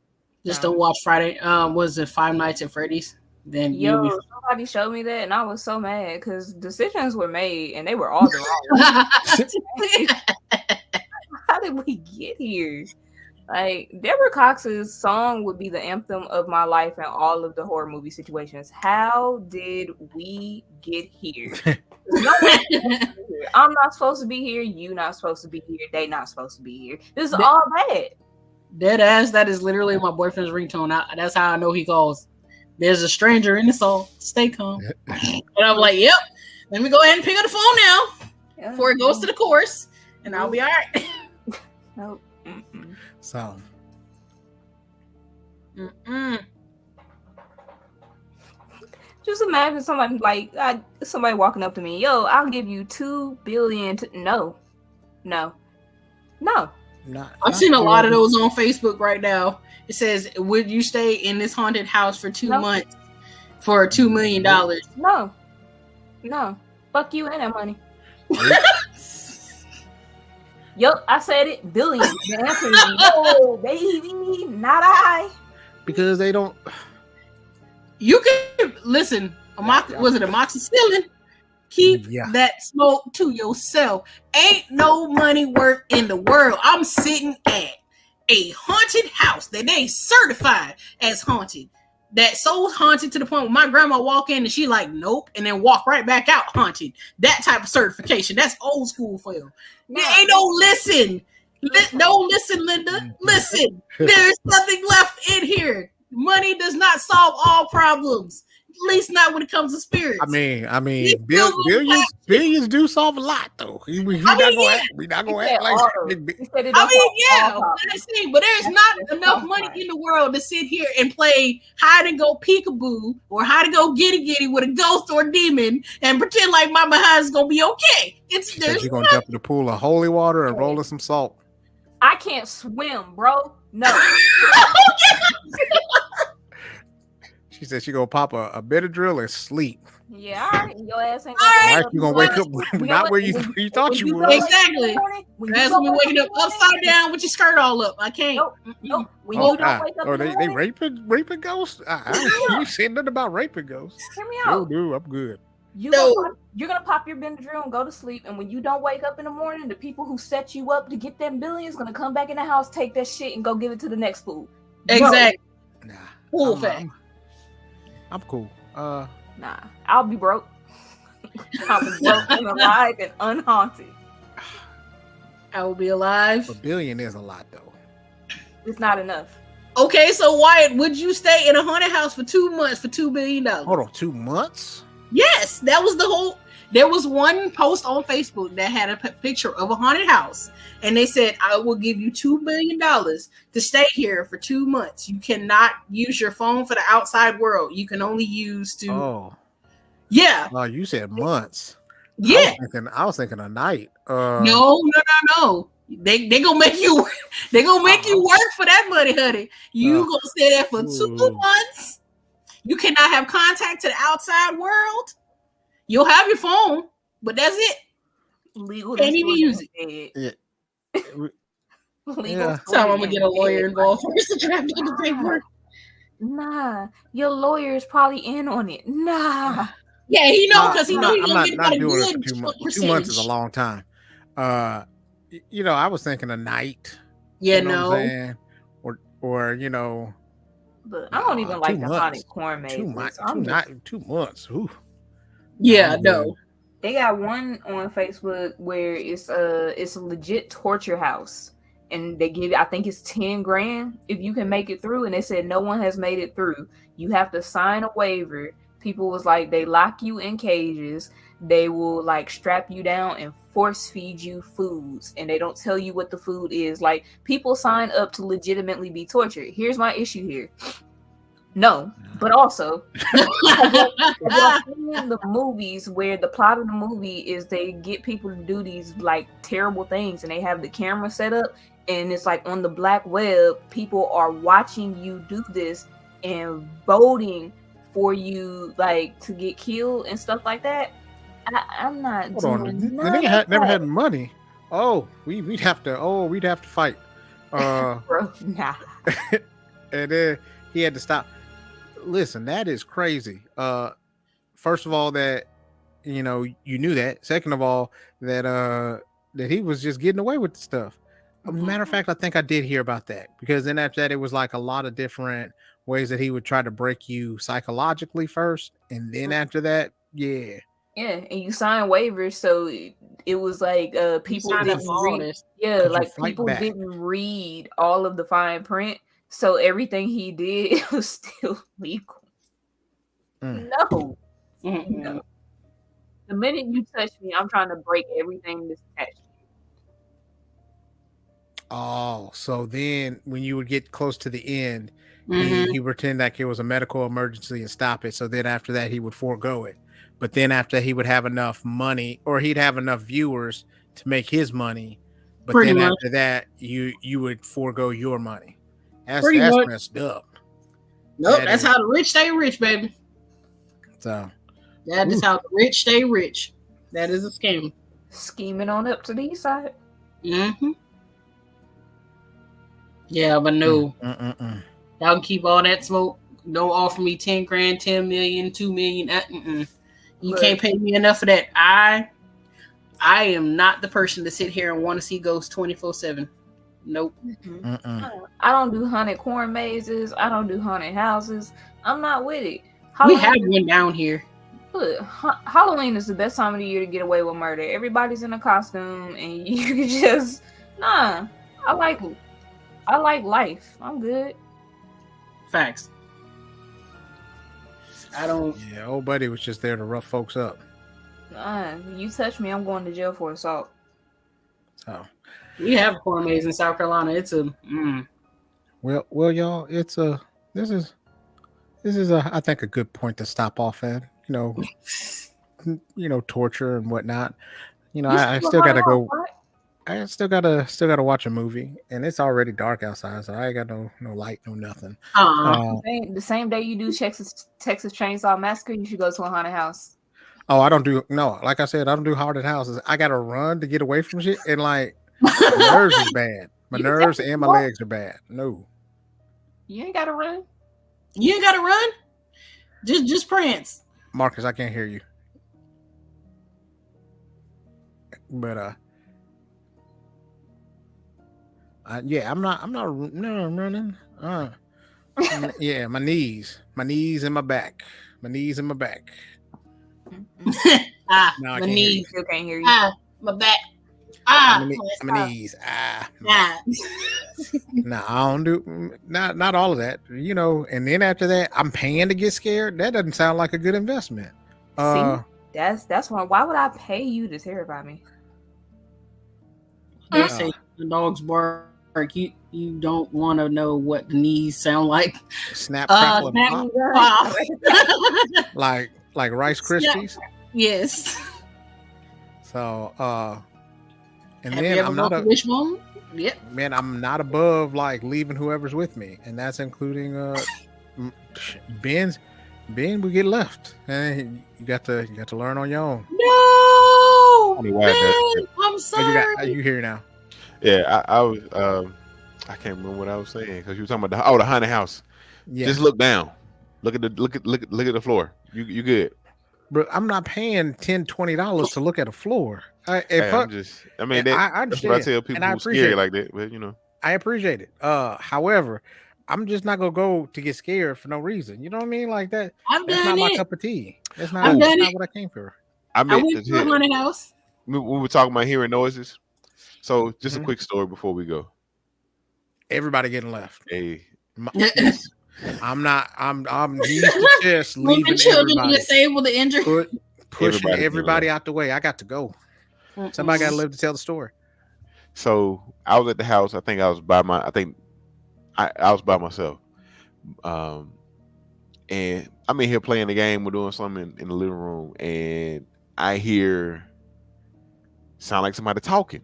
Just don't watch Friday. Was it Five Nights at Freddy's? Then Yo, you'll be. somebody showed me that, and I was so mad because decisions were made, and they were all the wrong ones. How did we get here? Like Deborah Cox's song would be the anthem of my life in all of the horror movie situations. How did we get here? No one's supposed to be here. I'm not supposed to be here. You not supposed to be here. They not supposed to be here. This is all bad. Dead ass. That is literally my boyfriend's ringtone. That's how I know he calls. There's a stranger in the soul. Stay calm. And I'm like, yep. Let me go ahead and pick up the phone now before it goes to the chorus, and I'll be all right. Nope. So, just imagine somebody walking up to me, yo, I'll give you $2 billion. No. I've seen a lot of those on Facebook right now. It says, "Would you stay in this haunted house for 2 months for $2 million?" No. Fuck you and that money. Yup, I said it. Billion. The answer is no, baby, not I. Because they don't. You can listen. Was it amoxicillin? Keep that smoke to yourself. Ain't no money work in the world. I'm sitting at a haunted house that they certified as haunted. That's so haunted to the point where my grandma walk in and she like, nope, and then walk right back out haunted. That type of certification. That's old school for you. Ain't no listen. Don't listen, Linda. Listen. There's nothing left in here. Money does not solve all problems. At least not when it comes to spirits. I mean, billions do solve a lot, though. We not gonna act like. But there's not enough money in the world to sit here and play hide and go peekaboo or hide and go giddy with a ghost or a demon and pretend like my behind is gonna be okay. You're gonna jump in the pool of holy water and roll in some salt. I can't swim, bro. No. She said she gonna pop a Benadryl and sleep. Yeah, all right. Your ass ain't gonna you gonna wake up not where you thought you would. Exactly. That's me waking up upside down with your skirt all up. I can't. Nope. When you don't wake up, they raping ghosts. You said nothing about raping ghosts. Hear me out. No, I'm good. You're gonna pop your Benadryl and go to sleep, and when you don't wake up in the morning, the people who set you up to get them billions gonna come back in the house, take that shit, and go give it to the next fool. Exactly. Nah. Cool fact. I'm cool. Nah, I'll be broke. I'll be broke and alive and unhaunted. I will be alive. $1 billion is a lot, though. It's not enough. Okay, so Wyatt, would you stay in a haunted house for 2 months for $2 billion? Hold on, 2 months? Yes, that was the whole. There was one post on Facebook that had a picture of a haunted house, and they said, "I will give you $2 billion to stay here for 2 months. You cannot use your phone for the outside world. You can only use to." Oh, yeah. Oh, you said months. Yeah, I was thinking a night. No. They gonna make you. They gonna make you work for that money, honey. You gonna stay there for 2 months. You cannot have contact to the outside world. You'll have your phone, but that's it. Legal. Can't even use it. Legal. So I'm gonna get a lawyer involved first to draft the paperwork. Nah, your lawyer is probably in on it. Nah. Yeah, he knows because he knows he's I'm gonna not get doing a it good for 2 months. percentage. 2 months is a long time. I was thinking a night. Yeah, you know what I'm saying? Or But I don't even like the haunted corn maze. 2 months. Ooh. Yeah, no. They got one on Facebook where it's a legit torture house, and they give, I think it's 10 grand if you can make it through. And they said no one has made it through. You have to sign a waiver. People was like, they lock you in cages. They will like strap you down and force feed you foods, and they don't tell you what the food is. Like, people sign up to legitimately be tortured. Here's my issue here. No, but also the movies where the plot of the movie is they get people to do these like terrible things, and they have the camera set up, and it's like on the black web, people are watching you do this and voting for you like to get killed and stuff like that. I'm not. Hold on, the nigga never had money. Oh, we'd have to fight. Bro, nah. And then he had to stop. Listen, that is crazy. First of all, that you knew that. Second of all, that he was just getting away with the stuff. Matter of fact, I think I did hear about that because then after that, it was like a lot of different ways that he would try to break you psychologically first, and then after that, yeah. Yeah, and you sign waivers, so it was like people signed up didn't for all read. this. Yeah, Could you like fight people back? didn't read all of the fine print, so everything he did was still legal. Mm. No, Mm-mm. no. The minute you touch me, I'm trying to break everything that's attached. Oh, so then when you would get close to the end, Mhm. he pretend like it was a medical emergency and stop it. So then after that, he would forego it. But then after he would have enough money, or he'd have enough viewers to make his money. But Pretty then much. after that, you would forego your money. That's Pretty much. messed up. Nope, That that's is- how the rich stay rich, baby. So That is Ooh. how the rich stay rich. That is a scam. Scheming on up to the east side. Mm-hmm. Yeah, but no, mm-mm-mm. y'all can keep all that smoke. Don't offer me 10 grand, 10 million, 2 million. You Look. can't pay me enough for that. I am not the person to sit here and want to see ghosts 24/7. Nope. Mm-mm. I don't do haunted corn mazes. I don't do haunted houses. I'm not with it. We Halloween, have one down here. look, Halloween is the best time of the year to get away with murder. Everybody's in a costume, and you can just I like life. I'm good. Facts. I don't. Yeah, old buddy was just there to rough folks up. You touch me, I'm going to jail for assault. So We have corn maze in South Carolina. It's a. well, y'all, it's this is I think a good point to stop off at. Torture and whatnot. I still gotta go. I still gotta watch a movie, and it's already dark outside, so I ain't got no light, no nothing. The same day you do Texas Chainsaw Massacre, you should go to a haunted house. Oh, I don't do like I said, I don't do haunted houses. I gotta run to get away from shit, and like my nerves is bad. My nerves and my legs are bad. No, You ain't gotta run. You ain't gotta run. Just prance. Marcus, I can't hear you. But yeah, I'm not running. Yeah, my knees and my back. My knees and my back. Ah, No, I my can't hear knees. you. Still can't hear you. Ah, my back. Ah, my knees. Ah. ah. No, I don't do not all of that. And then after that, I'm paying to get scared. That doesn't sound like a good investment. See, that's why would I pay you to terrify me? They say the dogs bark. You don't want to know what the knees sound like. Snap, crackle, and pop. Pop. like Rice Krispies. Yes. So and Have then you ever I'm not walked Wishbone? Yep. Man, I'm not above like leaving whoever's with me, and that's including Ben will get left, and you got to learn on your own. No, I mean, why is that? Ben, I'm sorry. You here now? Yeah, I was. I can't remember what I was saying because you were talking about the haunted house. Yeah. Just look down. Look at the floor. You good? But I'm not paying $10-$20 to look at a floor. I understand. That's what I tell people who's scared like that. But I appreciate it. However, I'm just not gonna go to get scared for no reason. You know what I mean? Like that. That's not my cup of tea. That's not what I came for. I went to a haunted house. We were talking about hearing noises. So just a quick story before we go. Everybody getting left. Hey. I'm used to just leaving Women, children, everybody. disabled, the injured. Pushing everybody out the way. I got to go. Somebody got to live to tell the story. So I was at the house. I think I was by myself. And I'm in here playing the game. We're doing something in the living room, and I hear sound like somebody talking.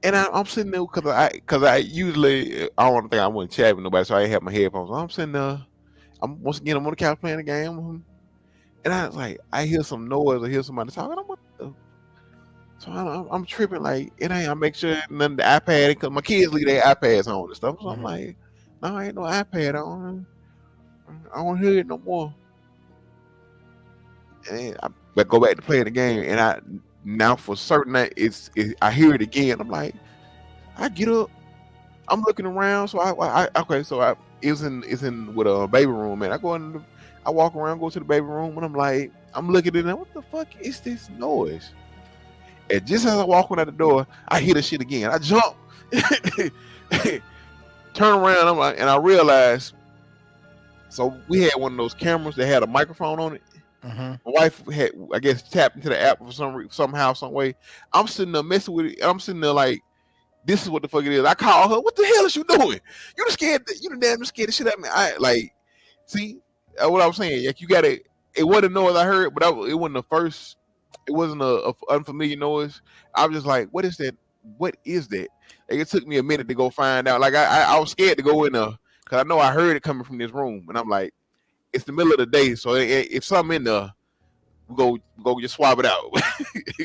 And I'm sitting there because I usually I don't want to think I wasn't chatting with nobody, so I didn't have my headphones. I'm sitting there. I'm on the couch playing the game, and I was like, I hear some noise. I hear somebody talking. So I'm tripping like it ain't. I make sure none of the iPad because my kids leave their iPads on and stuff. So I'm like, no, ain't no iPad on. I don't hear it no more. And I go back to playing the game, and Now for certain that I hear it again. I'm like, I get up, I'm looking around. So it's in with a baby room, man. I walk around, go to the baby room, and I'm like, I'm looking in there. What the fuck is this noise? And just as I walk out the door, I hear the shit again. I jump, turn around, I'm like, and I realize. So we had one of those cameras that had a microphone on it. My wife had, I guess, tapped into the app for somehow, some way. I'm sitting there messing with it. I'm sitting there like, this is what the fuck it is. I call her. What the hell is you doing? You scared? You the damn scared the shit out of me. I like, see what I was saying. Like you got it. It wasn't a noise I heard, but it wasn't the first. It wasn't a unfamiliar noise. I was just like, what is that? What is that? Like, it took me a minute to go find out. Like I was scared to go in there because I know I heard it coming from this room, and I'm like, it's the middle of the day, so if something in there, we go just swap it out.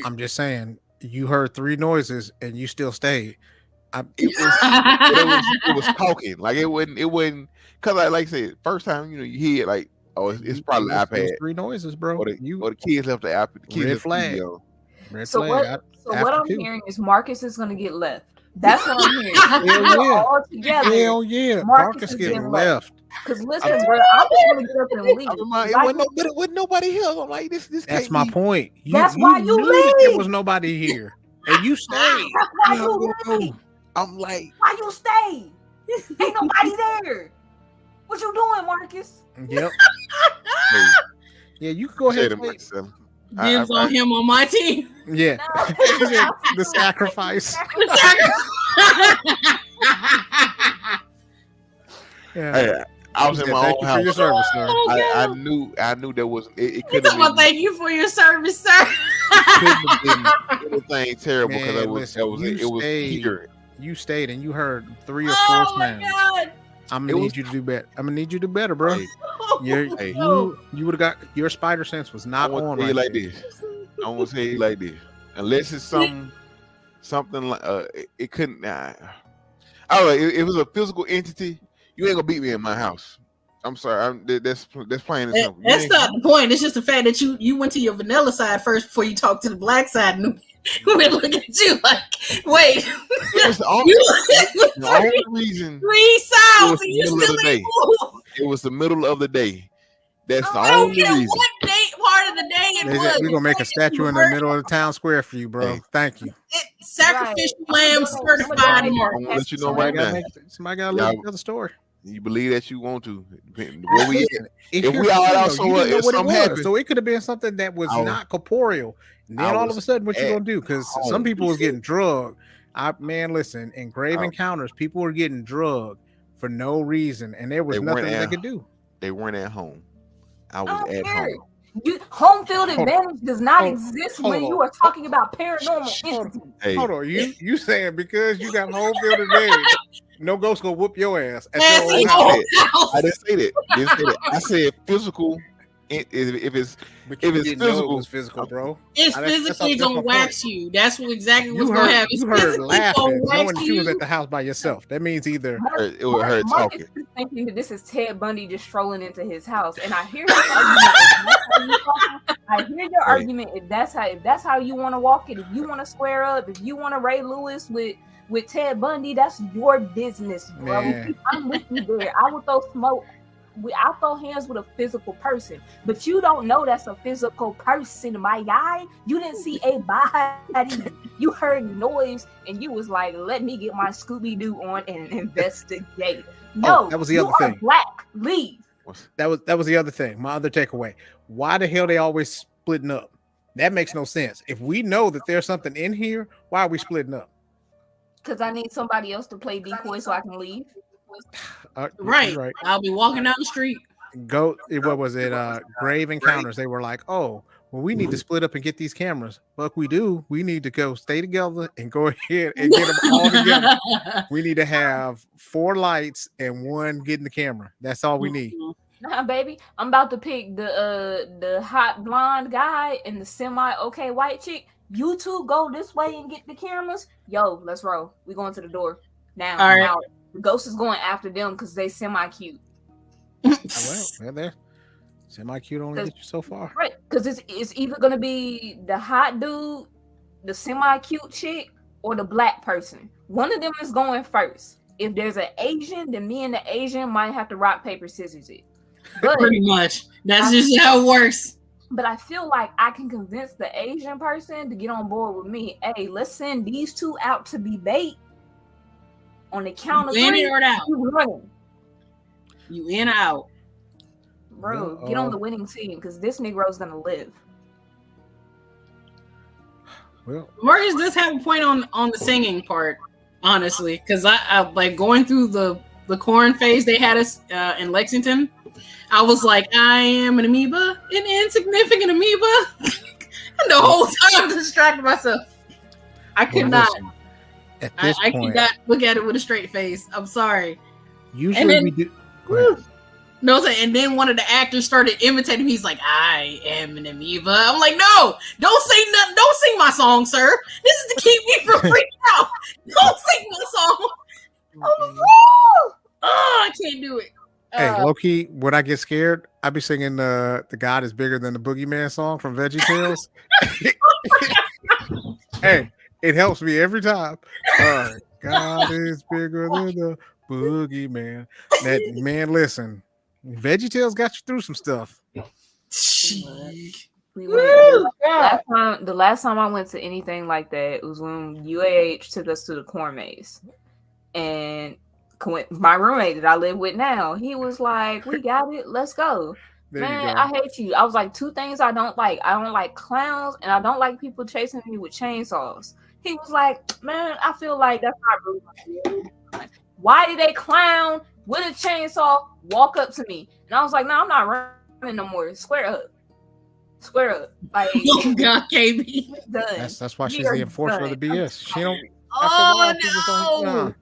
I'm just saying, you heard 3 noises and you still stayed. It was talking. Like it wouldn't because like I said, first time you hear it like, oh, it's probably the iPad. 3 noises, bro. Or the kids left the iPad. The kids Red left flag. the TV on. Red So flag. what I'm hearing is Marcus is gonna get left. That's what I'm hearing. Hell yeah. All together. Hell yeah. Marcus getting left. Because listen, bro, I'm just gonna get up and leave. It wasn't nobody here. I'm like, this. That's my point. That's why you knew leave. that there was nobody here, and you stayed. Why you leave? I'm like, why you stay? Ain't nobody there. What you doing, Marcus? Yep. hey, Yeah, you can go ahead. Dibs on him on my team. Yeah. The sacrifice. Yeah. Hey, I was in my own house. For your service, sir. I knew there was it could have been. Thank you for your service, sir. It could have been anything terrible because it was here. You stayed and you heard 3 or 4 Oh my sounds. god! I'm gonna need you to do better. I'm gonna need you to do better, bro. Hey, You would have got your spider sense was not on right like there. this. I want to say it like this. Unless it's something like it couldn't. I don't know. If it was a physical entity, you ain't gonna beat me in my house. I'm sorry. That's plain and simple. That's not the point. It's just the fact that you went to your vanilla side first before you talked to the black side. And we look at you like, wait. It's the only reason. 3 sounds and you still ain't move. It was the middle of the day. That's the only reason. What part of the day it was. We're gonna make a statue in the middle of the town square for you, bro. Thank you. Sacrificial lamb certified. I'm gonna let you know right now. Somebody gotta let the story. You believe that you want to. Where we if we all out, something happened. So it could have been something that was not corporeal. And then all of a sudden, what you gonna do? Because some people was getting drugged. Listen, in Grave Encounters, people were getting drugged for no reason, and there was nothing they could do. They weren't at home. I was at home. Home field advantage does not exist when you are talking about paranormal entities. Hey. Hold on, you saying because you got home field advantage, no ghost gonna whoop your ass at your own house. I didn't say that. I said physical. If it's physical, it's physical, bro. It's physically gonna wax you. That's exactly what's gonna happen. You heard laughing, knowing you was at the house by yourself. That means either it would hurt talking. Thinking that this is Ted Bundy just strolling into his house, and I hear your argument. I hear your argument. If that's how you want to walk it, if you want to square up, if you want to Ray Lewis with Ted Bundy, that's your business, bro. Man. I'm with you there. I would throw smoke. I'll throw hands with a physical person, but you don't know that's a physical person, my guy. You didn't see a body. You heard noise, and you was like, "Let me get my Scooby-Doo on and investigate." No, that was the other thing. Black, leave. That was the other thing. My other takeaway: why the hell they always splitting up? That makes no sense. If we know that there's something in here, why are we splitting up? Because I need somebody else to play decoy so I can leave. Right. I'll be walking down the street. What was it? Grave Encounters. They were like, oh, well, we need to split up and get these cameras. But we need to go stay together and go ahead and get them all together. We need to have 4 lights and 1 getting the camera. That's all we need. Nah, baby, I'm about to pick the hot blonde guy and the semi okay white chick. You two go this way and get the cameras. Yo, let's roll. We going to the door now. All right. Now. The ghost is going after them because they semi-cute. Well, they're semi-cute only get you so far. Right, because it's either going to be the hot dude the semi-cute chick or the black person. One of them is going first. If there's an Asian, then me and the Asian might have to rock, paper, scissors it. But Pretty much. That's just how it works. But I feel like I can convince the Asian person to get on board with me. Hey, let's send these two out to be bait. On the count of in three, or out. you running. You in or out. Bro, get on the winning team because this Negro's gonna live. Well, Marcus does have a point on the singing part, honestly, because I like going through the corn phase they had us in Lexington. I was like, I am an amoeba, an insignificant amoeba, and the whole time I distracted myself. I could not. Listen, at this I point, could not look at it with a straight face. I'm sorry. Usually then, we do. No, and then one of the actors started imitating me. He's like, I am an amoeba. I'm like, no, don't say nothing. Don't sing my song, sir. This is to keep me from freaking out. Don't sing my song. Oh, I can't do it. Hey, low key, when I get scared, I be singing the God is Bigger Than the Boogeyman song from VeggieTales. Hey, it helps me every time. God is bigger than the Boogeyman. Man, listen, VeggieTales got you through some stuff. We went, the last time I went to anything like that was when UAH took us to the corn maze. And my roommate that I live with now, he was like, we got it, let's go. Man, I hate you. I was like, two things I don't like. I don't like clowns and I don't like people chasing me with chainsaws. He was like, man, I feel like that's not really. Why did they clown with a chainsaw walk up to me? And I was like, no, I'm not running no more. Square up. Like, oh God, KB. That's why she's the enforcer of the BS. She don't. Oh no.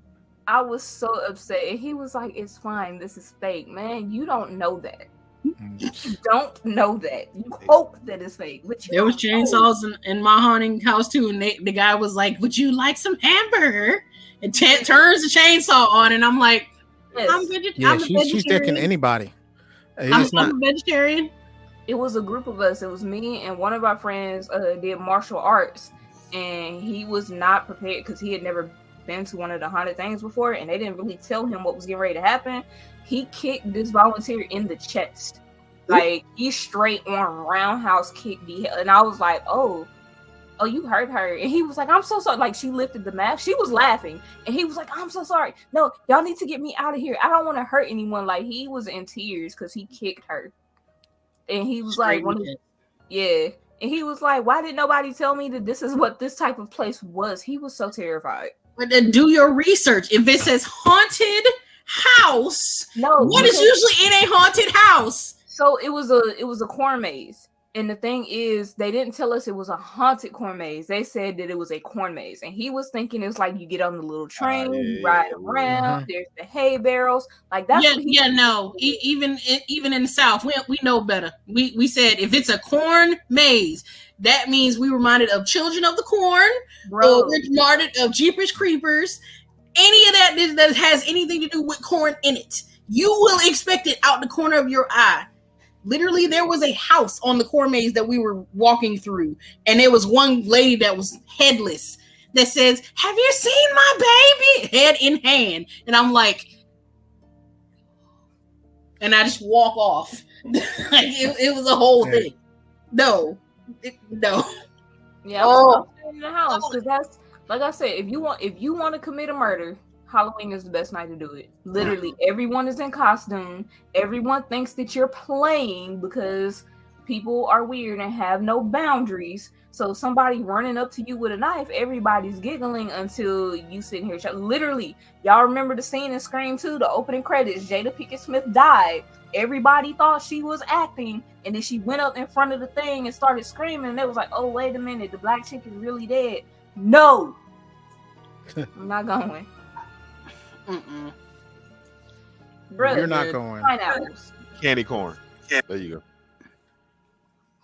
I was so upset. And he was like, it's fine. This is fake. Man, you don't know that. You don't know that. You hope that it's fake. But there was chainsaws in my haunting house too. And the guy was like, would you like some hamburger? And turns the chainsaw on. And I'm like, yes. I'm vegetarian. She's taking anybody. I'm a vegetarian. It was a group of us. It was me and one of our friends did martial arts. And he was not prepared because he had never been to one of the haunted things before, and they didn't really tell him what was getting ready to happen. He kicked this volunteer in the chest. Like, he straight on roundhouse kicked and I was like, oh, you hurt her. And he was like, I'm so sorry. Like, she lifted the mask. She was laughing. And he was like, I'm so sorry. No, y'all need to get me out of here. I don't want to hurt anyone. Like, he was in tears because he kicked her. And he was like, yeah. And he was like, why did nobody tell me that this is what this type of place was? He was so terrified. But then do your research. If it says haunted house, what is usually in a haunted house? So it was a corn maze. And the thing is, they didn't tell us it was a haunted corn maze. They said that it was a corn maze. And he was thinking it's like you get on the little train, you ride around, there's the hay barrels. Like that's no. Even in the South, we know better. We said if it's a corn maze, that means we reminded of Children of the Corn, or we're reminded of Jeepers Creepers. Any of that has anything to do with corn in it, you will expect it out the corner of your eye. Literally, there was a house on the corn maze that we were walking through, and there was one lady that was headless that says, have you seen my baby? Head in hand. And I'm like, and I just walk off. Like it was a whole thing. No. Yeah, in the house, because that's, like I said, if you want to commit a murder, Halloween is the best night to do it. Literally, everyone is in costume. Everyone thinks that you're playing because people are weird and have no boundaries. So somebody running up to you with a knife, everybody's giggling until you sitting here. Literally, y'all remember the scene in Scream 2, the opening credits, Jada Pinkett Smith died. Everybody thought she was acting, and then she went up in front of the thing and started screaming, and it was like, oh, wait a minute, the black chick is really dead. No! I'm not going. Brother, you're not going. Pineapples. Candy corn. There you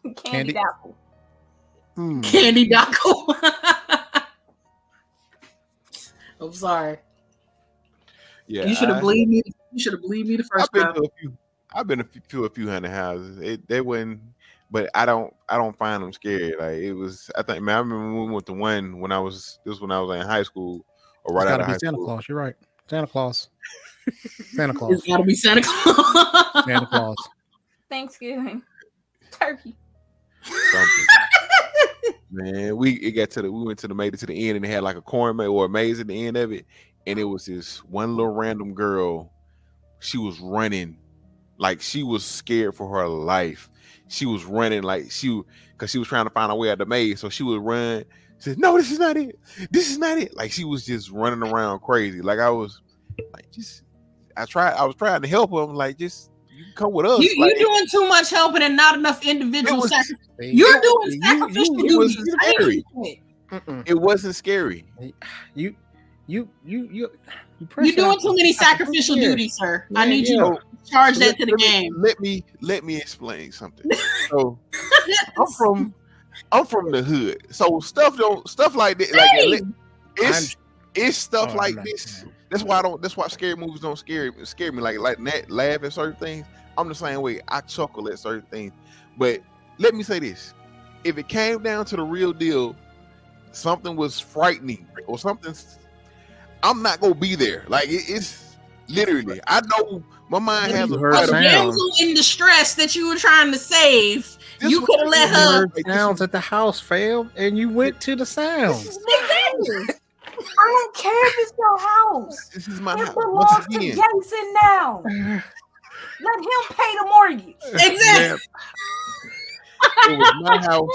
go. Candy apple. Candy apple. I'm sorry. Yeah, you should have believed me. You should have believed me the first time. I've been to a few haunted houses. They wouldn't. but I don't find them scary. Like it was, I think, man, I remember when we went to one when I was in high school or right It's out got to of be high Santa school. Claus. You're right. Santa Claus. Santa It's Claus. got to be Santa Claus. Santa Claus. Thanksgiving. Turkey. Something. Man, we went to the made it to the end and it had like a corn maze or a maze at the end of it, and it was this one little random girl. She was running like she was scared for her life. She was running like because she was trying to find her way out of the maze. So she would run. She said, "No, this is not it. This is not it." Like she was just running around crazy. Like I was like, I was trying to help her. I'm like, just you can come with us. You're doing too much helping and not enough individual sacrifice. You're doing sacrificial duties. It wasn't scary. You're doing too many sacrificial duties, sir. I need you to charge that to the game. Let me explain something. So I'm from the hood. So stuff like that. Like it's stuff like this. That's why scary movies don't scare me. Like that, laugh at certain things. I'm the same way. I chuckle at certain things. But let me say this. If it came down to the real deal, something was frightening or something, I'm not gonna be there. Like it's literally, I know my mind has a damsel in distress that you were trying to save. You could have let her. Heard sounds at the house failed, and you went to the sounds. I don't care if it's your house. This is my it house. belongs to Jason now. Let him pay the mortgage. Exactly. It was my house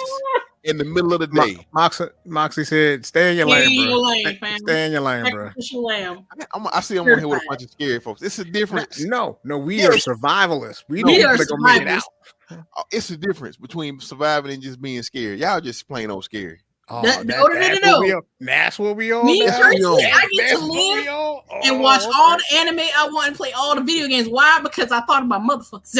in the middle of the day. Moxie said, "Stay in your lane, bro. Stay in your lane, bro." I see I'm on here with a bunch of scary folks. It's a difference. No, we are survivalists. We are gonna make it out. It's a difference between surviving and just being scared. Y'all just plain old scary. Oh, that's what we all. Me personally, I get to live and watch all the anime I want and play all the video games. Why? Because I thought about motherfuckers.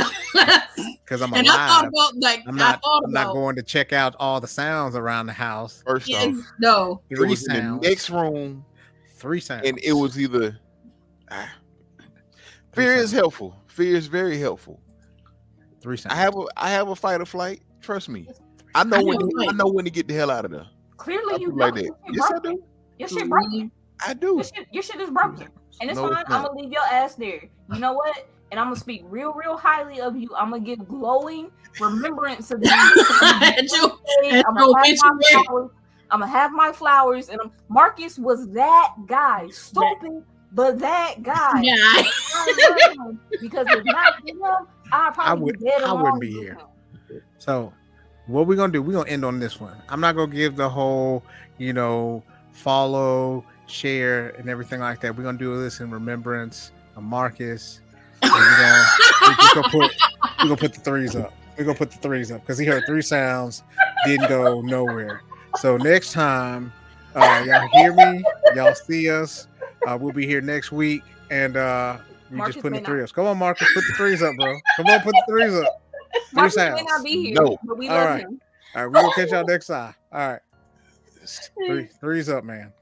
Because I'm alive. And I thought about I'm not going to check out all the sounds around the house. First off, no, it was in the next room. 3 sounds, and it was either fear is helpful. Fear is very helpful. 3 sounds. I have a fight or flight. Trust me. I know when to get the hell out of there. Clearly, you like that. Yes, I do. Your shit broken. I do. Your shit is broken, and it's fine. I'm gonna leave your ass there. You know what? And I'm gonna speak real highly of you. I'm gonna give glowing remembrance of you. I'm gonna have my flowers, and Marcus was that guy. Stupid, but that guy. Yeah. Because if not for him, I'd probably be dead. I wouldn't be here. So. What we're gonna do? We're gonna end on this one. I'm not gonna give the whole, follow, share, and everything like that. We're gonna do this in remembrance of Marcus. And we're gonna put the 3s up. We're gonna put the 3s up because he heard 3 sounds, didn't go nowhere. So next time, y'all hear me, y'all see us. We'll be here next week, and you Marcus just putting the 3 not. ups. Come on, Marcus, put the 3s up, bro. Come on, put the 3s up. Marcus may not be here, but we love him. All right, we're gonna catch y'all next time. All right, 3s up, man.